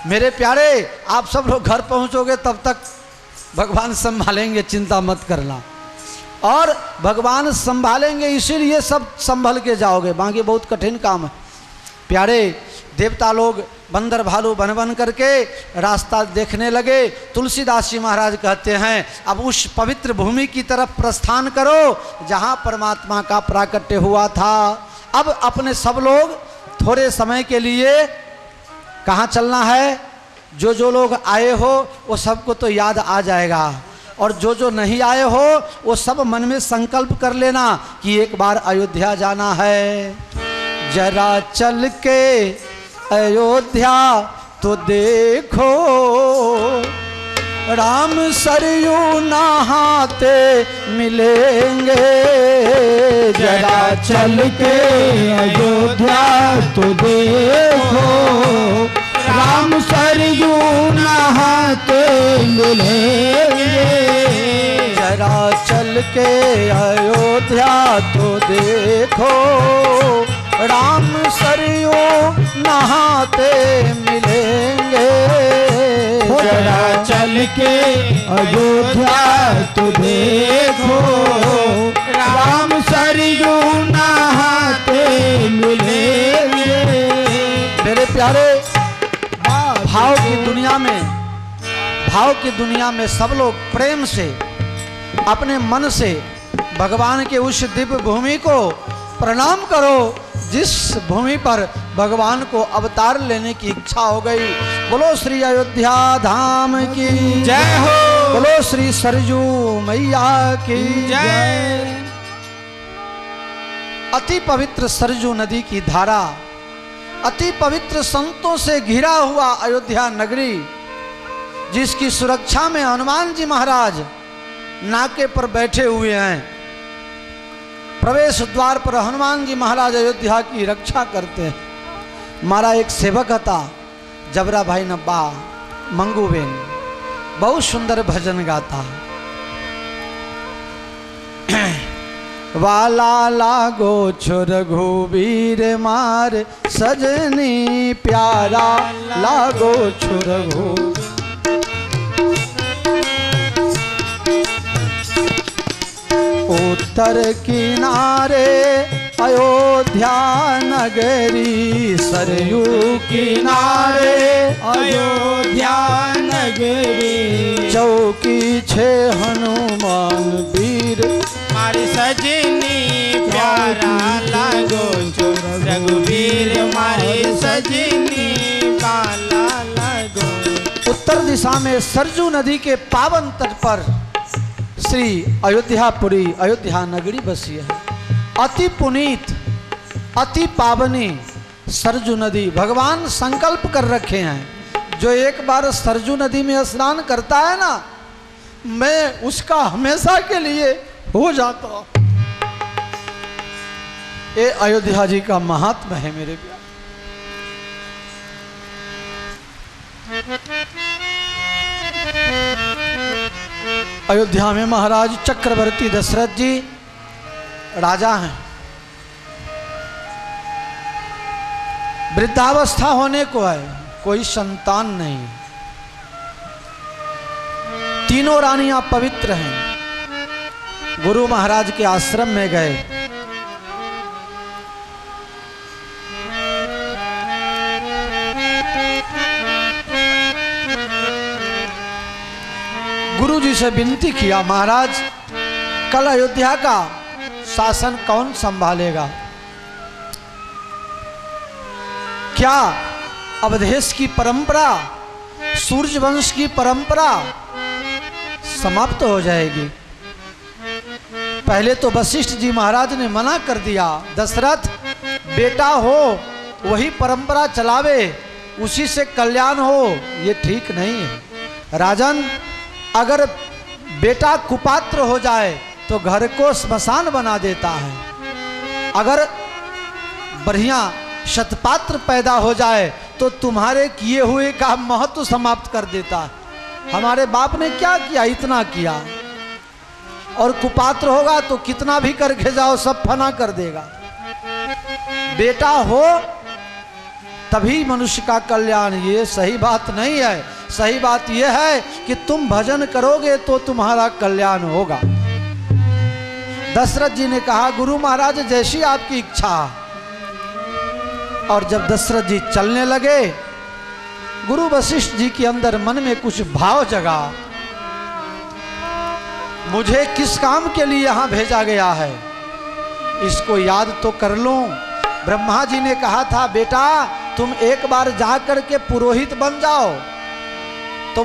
मेरे प्यारे आप सब लोग घर पहुँचोगे तब तक भगवान संभालेंगे, चिंता मत करना। और भगवान संभालेंगे इसीलिए सब संभल के जाओगे, बाकी बहुत कठिन काम है। प्यारे देवता लोग बंदर भालू बन बन करके रास्ता देखने लगे। तुलसीदास जी महाराज कहते हैं अब उस पवित्र भूमि की तरफ प्रस्थान करो जहाँ परमात्मा का प्राकट्य हुआ था। अब अपने सब लोग थोड़े समय के लिए कहाँ चलना है? जो जो लोग आए हो वो सबको तो याद आ जाएगा, और जो जो नहीं आए हो वो सब मन में संकल्प कर लेना कि एक बार अयोध्या जाना है। जरा चल के अयोध्या तो देखो, राम सरयू नहाते मिलेंगे। जरा चल के अयोध्या तो देखो, राम सरयू नहाते मिलेंगे। जरा चल के अयोध्या तो देखो, राम सरयू नहाते मिलेंगे। जरा चल के अयोध्या तो देखो, राम सरयू नहाते मिलेंगे। मेरे प्यारे, भाव की दुनिया में सब लोग प्रेम से अपने मन से भगवान के उस दिव्य भूमि को प्रणाम करो जिस भूमि पर भगवान को अवतार लेने की इच्छा हो गई। बोलो श्री अयोध्या धाम की जय हो। बोलो श्री सरयू मैया की जय। अति पवित्र सरयू नदी की धारा, अति पवित्र संतों से घिरा हुआ अयोध्या नगरी, जिसकी सुरक्षा में हनुमान जी महाराज नाके पर बैठे हुए हैं। प्रवेश द्वार पर हनुमान जी महाराज अयोध्या की रक्षा करते हैं। हमारा एक सेवक था जबरा भाई नब्बा मंगूबेन, बहुत सुंदर भजन गाता। वाला लागो छोर घुबीर मार सजनी प्यारा लागो छोर घुबीर। उत्तर किनारे अयोध्या नगरी, सरयू किनारे अयोध्या नगरी। चौकी छे हनुमान वीर, मारी सजनी प्यारा लागो छोर रघुवीर। मारी सजनी बाला लागो। उत्तर दिशा में सरयू नदी के पावन तट पर श्री अयोध्यापुरी अयोध्या नगरी बसी है। अति पुनीत अति पावनी सरयू नदी भगवान संकल्प कर रखे हैं। जो एक बार सरयू नदी में स्नान करता है ना, मैं उसका हमेशा के लिए हो जाता। ये अयोध्या जी का महात्मा है मेरे प्यार। अयोध्या में महाराज चक्रवर्ती दशरथ जी राजा हैं। वृद्धावस्था होने को है, कोई संतान नहीं। तीनों रानियां पवित्र हैं। गुरु महाराज के आश्रम में गए। गुरु जी से विनती किया, महाराज कल अयोध्या का शासन कौन संभालेगा? क्या अवधेश की परंपरा, सूर्य वंश की परंपरा समाप्त हो जाएगी? पहले तो वशिष्ठ जी महाराज ने मना कर दिया, दशरथ बेटा हो वही परंपरा चलावे, उसी से कल्याण हो, ये ठीक नहीं है। राजन, अगर बेटा कुपात्र हो जाए तो घर को स्मशान बना देता है, अगर बढ़िया शतपात्र पैदा हो जाए तो तुम्हारे किए हुए का महत्व समाप्त कर देता है। हमारे बाप ने क्या किया? इतना किया। और कुपात्र होगा तो कितना भी करके जाओ सब फना कर देगा। बेटा हो तभी मनुष्य का कल्याण, ये सही बात नहीं है। सही बात यह है कि तुम भजन करोगे तो तुम्हारा कल्याण होगा। दशरथ जी ने कहा, गुरु महाराज जैसी आपकी इच्छा। और जब दशरथ जी चलने लगे गुरु वशिष्ठ जी के अंदर मन में कुछ भाव जगा, मुझे किस काम के लिए यहाँ भेजा गया है, इसको याद तो कर लूं। ब्रह्मा जी ने कहा था बेटा तुम एक बार जा करके पुरोहित बन जाओ। तो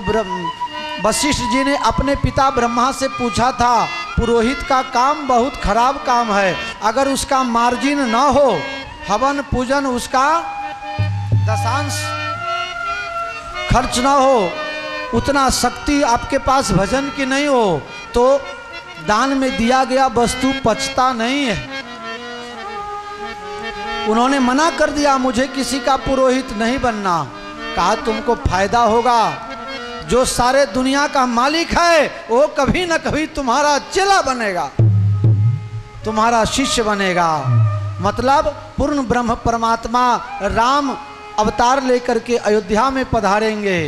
वशिष्ठ जी ने अपने पिता ब्रह्मा से पूछा था पुरोहित का काम बहुत खराब काम है, अगर उसका मार्जिन न हो, हवन पूजन उसका दशांश खर्च न हो, उतना शक्ति आपके पास भजन की नहीं हो, तो दान में दिया गया वस्तु पचता नहीं है। उन्होंने मना कर दिया, मुझे किसी का पुरोहित नहीं बनना। कहा तुमको फायदा होगा, जो सारे दुनिया का मालिक है वो कभी न कभी तुम्हारा चेला बनेगा, तुम्हारा शिष्य बनेगा। मतलब पूर्ण ब्रह्म परमात्मा राम अवतार लेकर के अयोध्या में पधारेंगे।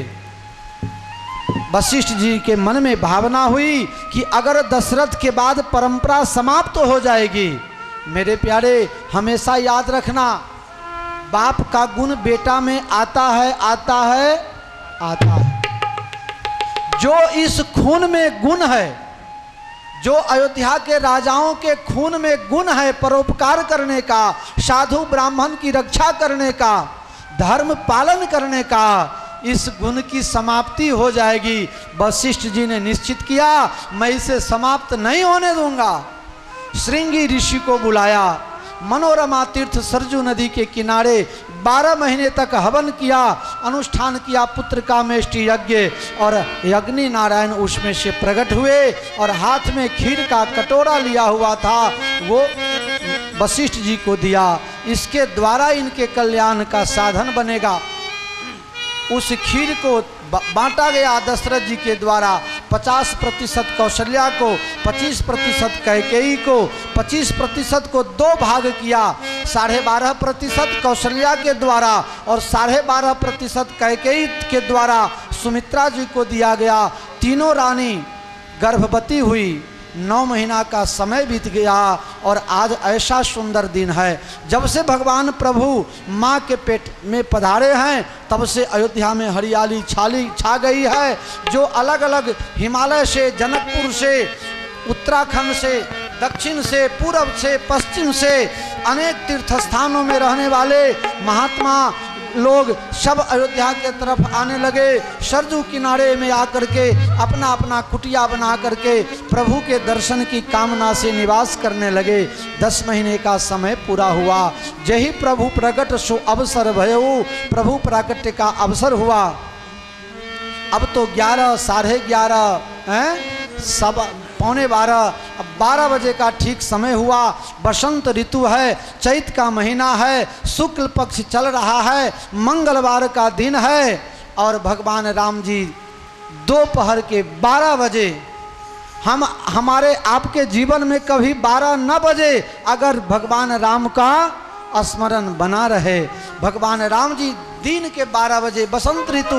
वशिष्ठ जी के मन में भावना हुई कि अगर दशरथ के बाद परंपरा समाप्त हो जाएगी। मेरे प्यारे हमेशा याद रखना, बाप का गुण बेटा में आता है, आता है, आता है। जो इस खून में गुण है, जो अयोध्या के राजाओं के खून में गुण है परोपकार करने का, साधु ब्राह्मण की रक्षा करने का, धर्म पालन करने का, इस गुण की समाप्ति हो जाएगी। वशिष्ठ जी ने निश्चित किया मैं इसे समाप्त नहीं होने दूंगा। श्रृंगी ऋषि को बुलाया, मनोरमा तीर्थ सरजू नदी के किनारे 12 महीने तक हवन किया, अनुष्ठान किया, पुत्र का मेष्टि यज्ञ, और अग्नि नारायण उसमें से प्रकट हुए और हाथ में खीर का कटोरा लिया हुआ था वो वशिष्ठ जी को दिया। इसके द्वारा इनके कल्याण का साधन बनेगा। उस खीर को बांटा गया दशरथ जी के द्वारा। 50% कौशल्या को, 25% कैकेयी को, 25% को 2 भाग किया। 12.5% कौशल्या के द्वारा और 12.5% कैकेयी के द्वारा सुमित्रा जी को दिया गया। तीनों रानी गर्भवती हुई, 9 महीना का समय बीत गया और आज ऐसा सुंदर दिन है। जब से भगवान प्रभु माँ के पेट में पधारे हैं तब से अयोध्या में हरियाली छा गई है। जो अलग अलग हिमालय से, जनकपुर से, उत्तराखंड से, दक्षिण से, पूर्व से, पश्चिम से अनेक तीर्थ स्थानों में रहने वाले महात्मा लोग सब अयोध्या के तरफ आने लगे। सरजू किनारे में आकर के अपना अपना कुटिया बना करके प्रभु के दर्शन की कामना से निवास करने लगे। 10 महीने का समय पूरा हुआ। जही प्रभु प्रकट सो अवसर भयो, प्रभु प्राकट्य का अवसर हुआ। अब तो 11, 11:30 हैं, सब 11:45, अब 12 बजे का ठीक समय हुआ। बसंत ऋतु है, चैत का महीना है, शुक्ल पक्ष चल रहा है, मंगलवार का दिन है और भगवान राम जी दोपहर के 12 बजे, हमारे आपके जीवन में कभी 12 न बजे अगर भगवान राम का स्मरण बना रहे। भगवान राम जी दिन के 12 बजे, बसंत ऋतु,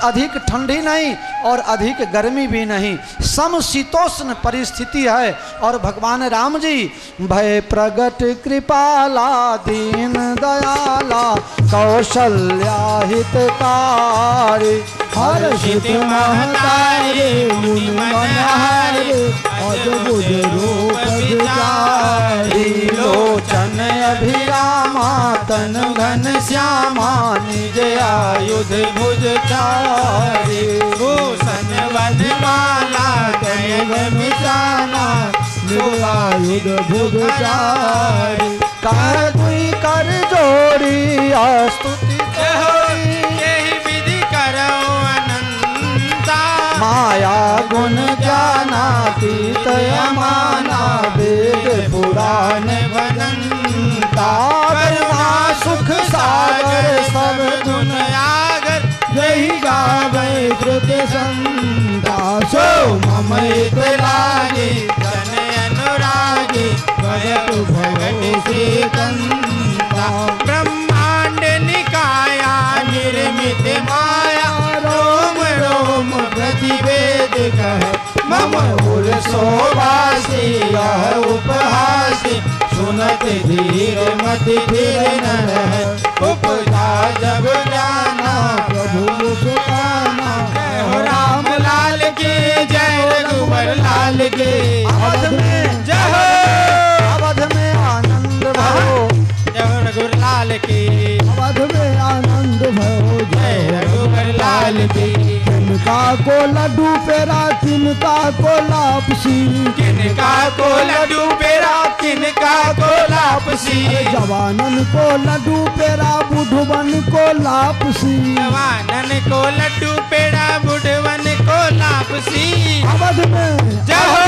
अधिक ठंडी नहीं और अधिक गर्मी भी नहीं, समशीतोष्ण परिस्थिति है। और भगवान राम जी भय प्रगट कृपाला दीन दयाला कौशल्या हितकारी हर्षित महतारी मुनि मनहारी अद्भुत रूप विचारी लोचन अभिरामा तन घन श्यामा निज आयुध भुजचारी भूषण वनमाला गगन मिटाना निज आयुध भुजचारी कर दुई कर जोड़ी स्तुति माया गुण ज्ञानातीत अमाना वेद पुराण बनंता करुणा सुख सागर सब गुण आगर यही गावे कृत संता सो मम हित लागे जन अनुरागे भयतु भगवती कंता ब्रह्मांड निकाया निर्मित माया रोम रोम प्रतिवेद कह मम उर शोभासी यह उपहासी सुनत धीर मति धीर न रह उपजा जब जाना लाल की अवध में आनंद भयो जय रघुवर लाल की किनका को लड्डू पेरा किनका को लापसी किनका को लड्डू पेरा किनका को लापसी जवानन को लड्डू पेरा बुढ़वन को लापसी जवानन को लड्डू पेड़ा बुढ़वन को लापसी अवध में जय हो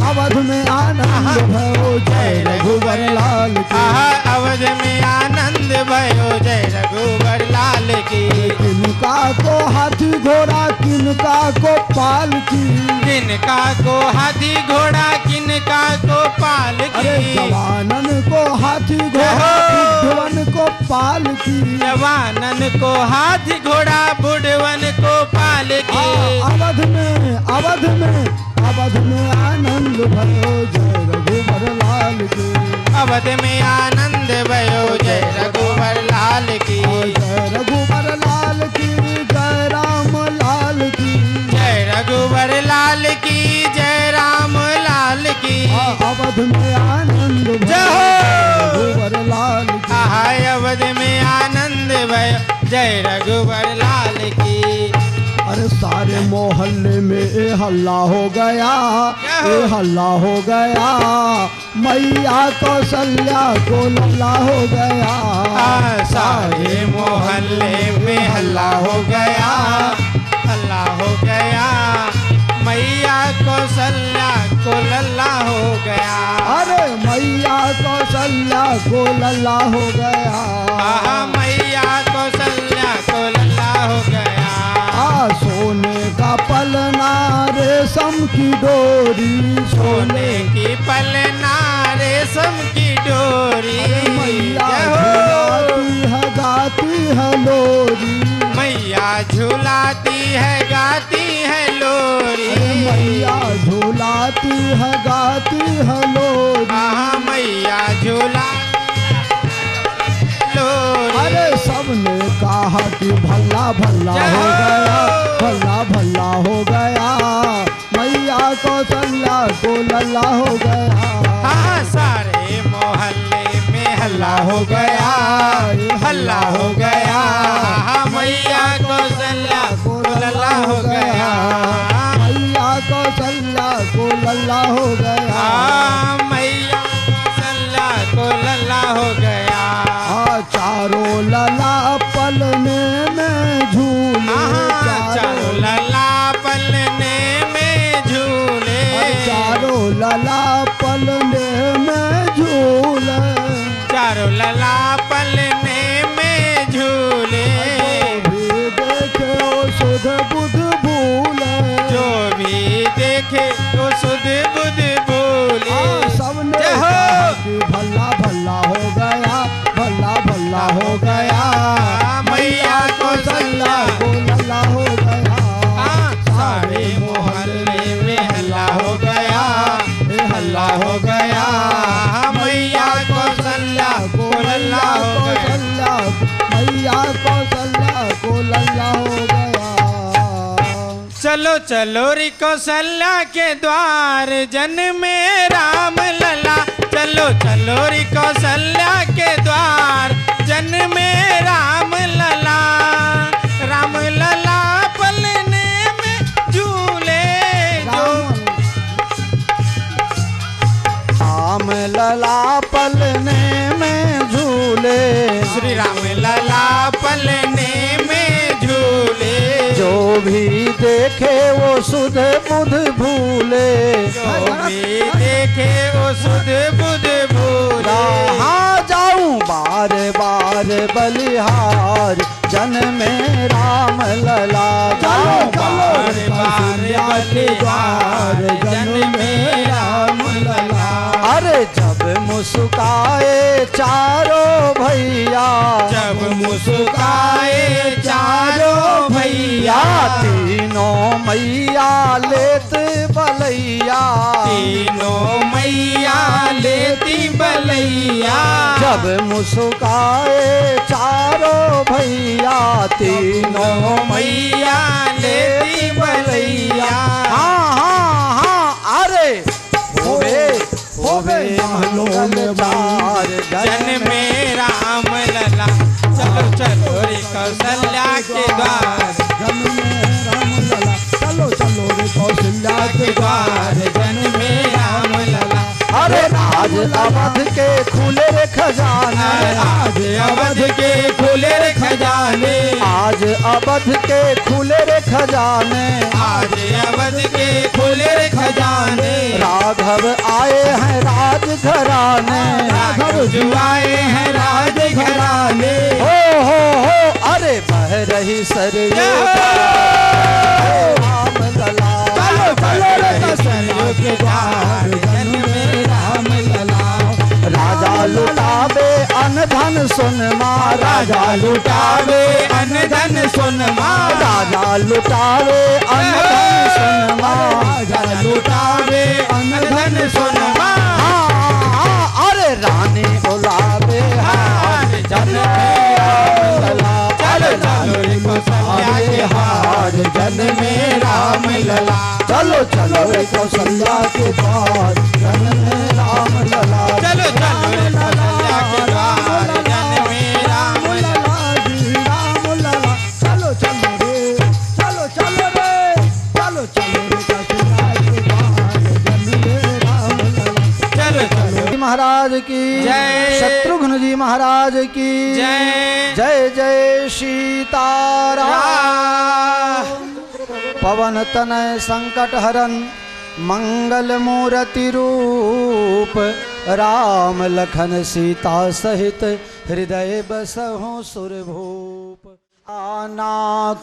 अवध में आनंद भयो जय रघुवर लाल की आहा अवध में आनंद भयो जय रघुवर लाल की किनका को हाथी घोड़ा किनका को पाल की किनका को हाथी घोड़ा किनका को पाल अरे की जवानन को हाथी घोड़ा बुढ़वन को पाल की जवानन को हाथी घोड़ा बुढ़वन को पाल की अवध में आनंद भयो जय रघुवर लाल की अवध में आनंद भयो जय रघुवर लाल की जय रघुवर लाल की जय राम लाल की जय रघुवर लाल की जय राम लाल की अवध में आनंद भयो रघुवर लाल की आहा अवध में आनंद भयो जय रघुवर लाल की अरे सारे मोहल्ले में ए हल्ला हो गया ए हल्ला हो गया मैया कौशल्या को लल्ला हो गया सारे मोहल्ले में हल्ला हो गया हल्ला हो गया मैया कौशल्या को लल्ला हो गया अरे मैया कौशल्या को लल्ला हो गया आहा मैया कौशल्या को लल्ला हो गया सोने का पलना रेशम की डोरी सोने की पलना रेशम की डोरी मैया जय हो। झुलाती है गाती है लोरी मैया झुलाती है गाती है लोरी मैया झुलाती है गाती है लोरी आहा मैया झूला लोरी अरे सबने कहा कि भल्ला भल्ला हो गया भल्ला भल्ला हो गया मैया कौशल्या को लल्ला हो गया हाँ सारे मोहल्ले में हल्ला हो गया हल्ला हो गया हाँ मैया कौशल्या को लल्ला हो गया मैया कौशल्या को लल्ला हो गया हाँ मैया कौशल्या को लल्ला हो गया चारों लला पलने में झूले चारों लला पलने में झूले चारों लला पलने में झूले चारों लला पलने में झूले भी देखे ओ सुध बुध भूले जो भी देखे तो सुध बुध भूले सबने जय हो। कहा कि भल्ला भल्ला हो गया भल्ला भल्ला हो गया मैया कौशल्या को लल्ला हो गया सारे मोहल्ले में हल्ला हो गया हल्ला हो गया मैया कौशल्या को लल्ला हो गया मैया कौशल्या को लल्ला हो गया चलो चलो री कौशल्या के द्वार जन्मे राम लला चलो चलो री कौशल्या के द्वार जन्मे राम लला पलने में झूले जो राम लला पलने में झूले श्री राम लला पलने में झूले जो भी देखे वो सुध बुध भूले जो भी देखे वो सुध बुध भूले कहाँ जाऊं बार बार बलिहार जन्मे राम लला जाऊं बार बार बलिहार जन्मे राम लला अरे जब मुस्काए चारों भैया जब मुस्काए चारों भैया तीनों मैया लेत बलैया तीनों मैया लेती बलैया जब मुस्काए चारों भैया तीनों मैया लेती बलैया हाँ हाँ हाँ अरे होवे होवे महलों में चार जन्मे राम अवध के खुले रे खजाने, आज अवध के खुले रे खजाने, आज अवध के खुले रे खजाने, आज अवध के खुले रे खजाने, राघव आए हैं राज घराने, राघव जो आए हैं राज घराने। हो अरे बह रही सरयू राम लला, चलो चलो रे सरयू के धार जन में राम लला। राजा लुटावे अन धन सोनमा, राजा लुटावे अन धन सोनमा, राजा लुटावे अन धन सोनमा, राजा लुटावे अन धन सोनमा। अरे रानी बुलावे हार जन में राम लला, चलो चलो रे कौशल्या के हार जन में राम लला। चलो चलो रे कौशल्या के द्वार जन में राम लला, चलो चलो रे कौशल्या के द्वार जन में राम लला। राम लला, चलो चलो रे, चलो चलो रे, चलो चलो रे कौशल्या के द्वार जन में राम लला। चलो चलो जी महाराज की जय। शत्रुघ्न जी महाराज की जय। जय जय सीताराम। पवन तनय संकट हरन मंगल मूर्ति रूप, राम लखन सीता सहित हृदय बसहु सुरभूप। आना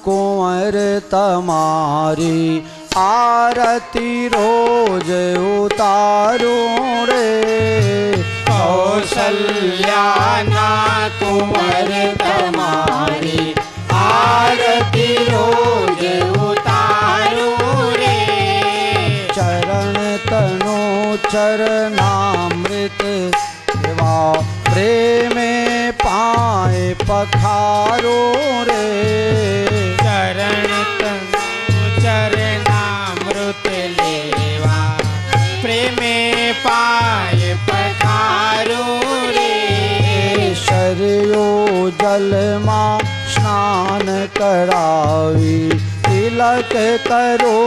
कुंवर तमारी आरती रोज उतारो रे, कौशल्या ना कुंवर तुम्हारी आरती रोज उतारो रे। चरण तनो चरणामृत सेवा प्रेम पाए पखारो रे, चरण तनु चरणामृत लेवा प्रेमे पाए पखारो रे। शरयो जल माँ स्नान करावी, तिलक करो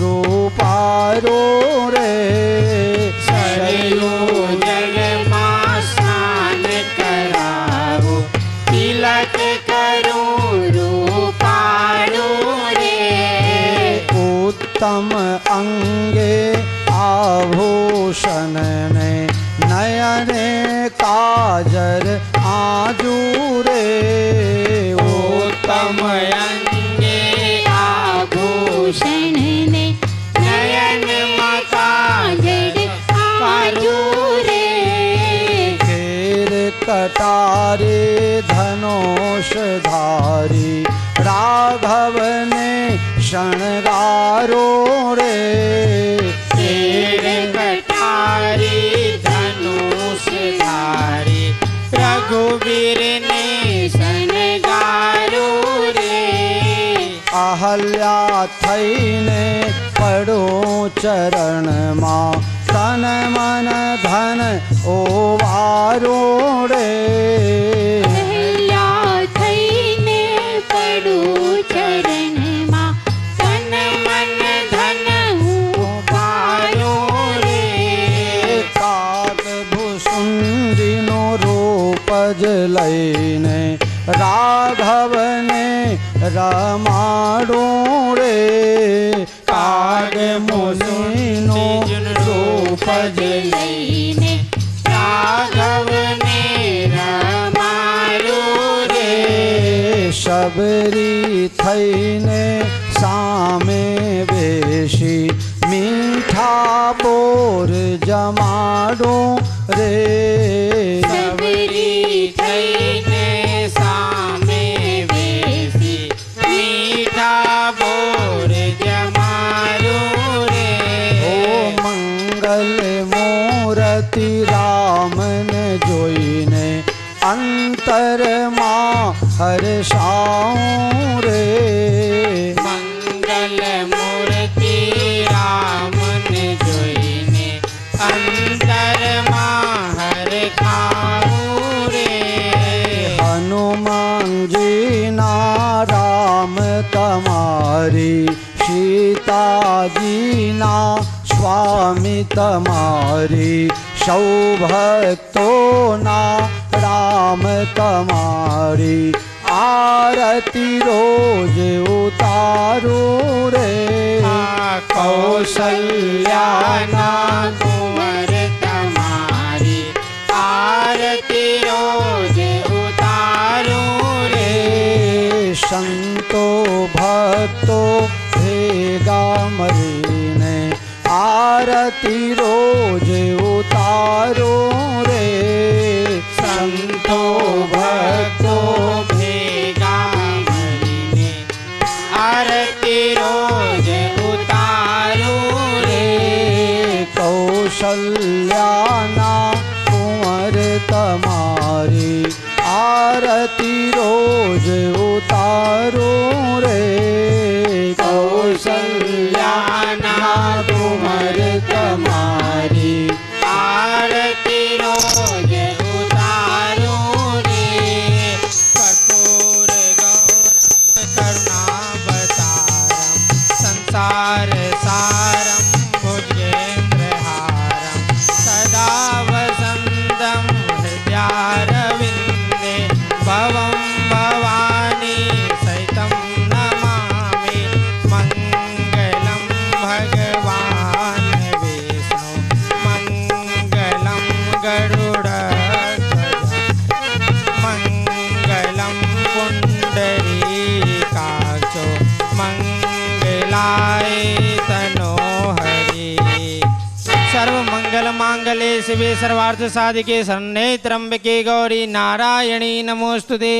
रूपारो रे, सरयू जल मां स्नान करावो, तिलक करो रूपारो रे। उत्तम अंगे आभूषण ने नयने काजर आजू रे, उत्तम अंगे आभूषण ने नयन मकाजर आजू रे। घेर कटारे धनुष धारी, राघव ने शणगारो रे, शेर कटारी धनुष धारी, रघुवीर ने शनगारो रे। अहल्या थईने पड़ो चरण माँ, तन मन धन ओवारो रे, अहल्या थईने पड़ो चरण मां, तन मन धन उबारो रे। काग भुसुंडिनो रूपज लईने, राघव ने रमाड़ो रे, काग मुसुंडी जुन रूपज लईने, राघव ने रमारो रे। शबरी थईने सामे बेशी, मीठा बोर जमाड़ो रे, सबरी थईने सामे बेसी, मीठा बोर जमारो रे। ओ मंगल मूर्ति रामन जोईने, अंतर माँ हर्षाऊं रे, मंगल मूर्ति रामन जोईने, अंतर माहर खाऊ रे। हनुमान जी ना राम तमारी, सीता जी ना स्वामी तमारी, भक्तों ना राम तुम्हारी आरती रोज उतारो रे। कौशल्या ना कुंवर तुम्हारी आरती रोज उतारो रे। संतो भक्तो भेगा मरीने आरती रोज उतारो रे। संतो भक्तो भेगा मरीने आरती रोज उतारो रे। कौशल्या ना कुंवर तुम्हारी आरती रोज उतारो रे। कौशल्या ना कुंवर तुम्हारी आरती रोज उतारो रे। कर्पूर गौरम करुणावतारम संसार सारम भुजगेन्द्रहारम सदा वसंतं हृदयारविन्दे भवं भवानी सहितं नमामि। मङ्गलं भगवान् विष्णु मङ्गलं गरुडध्वज मङ्गलं पुण्डरीकाक्षो मङ्गलाय तनोहरि। सर्वमंगल मांगल्ये शिवे सर्वार्थ साधिके शरण्ये त्र्यंबके गौरी नारायणी नमोस्तुते।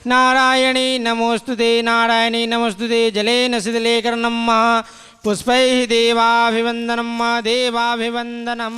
नारायणी नमोस्तुते नारायणी नमोस्तुते। जलेन शिथिलीकरणं पुष्पैः देवाभिवन्दनं देवाभिवन्दनं।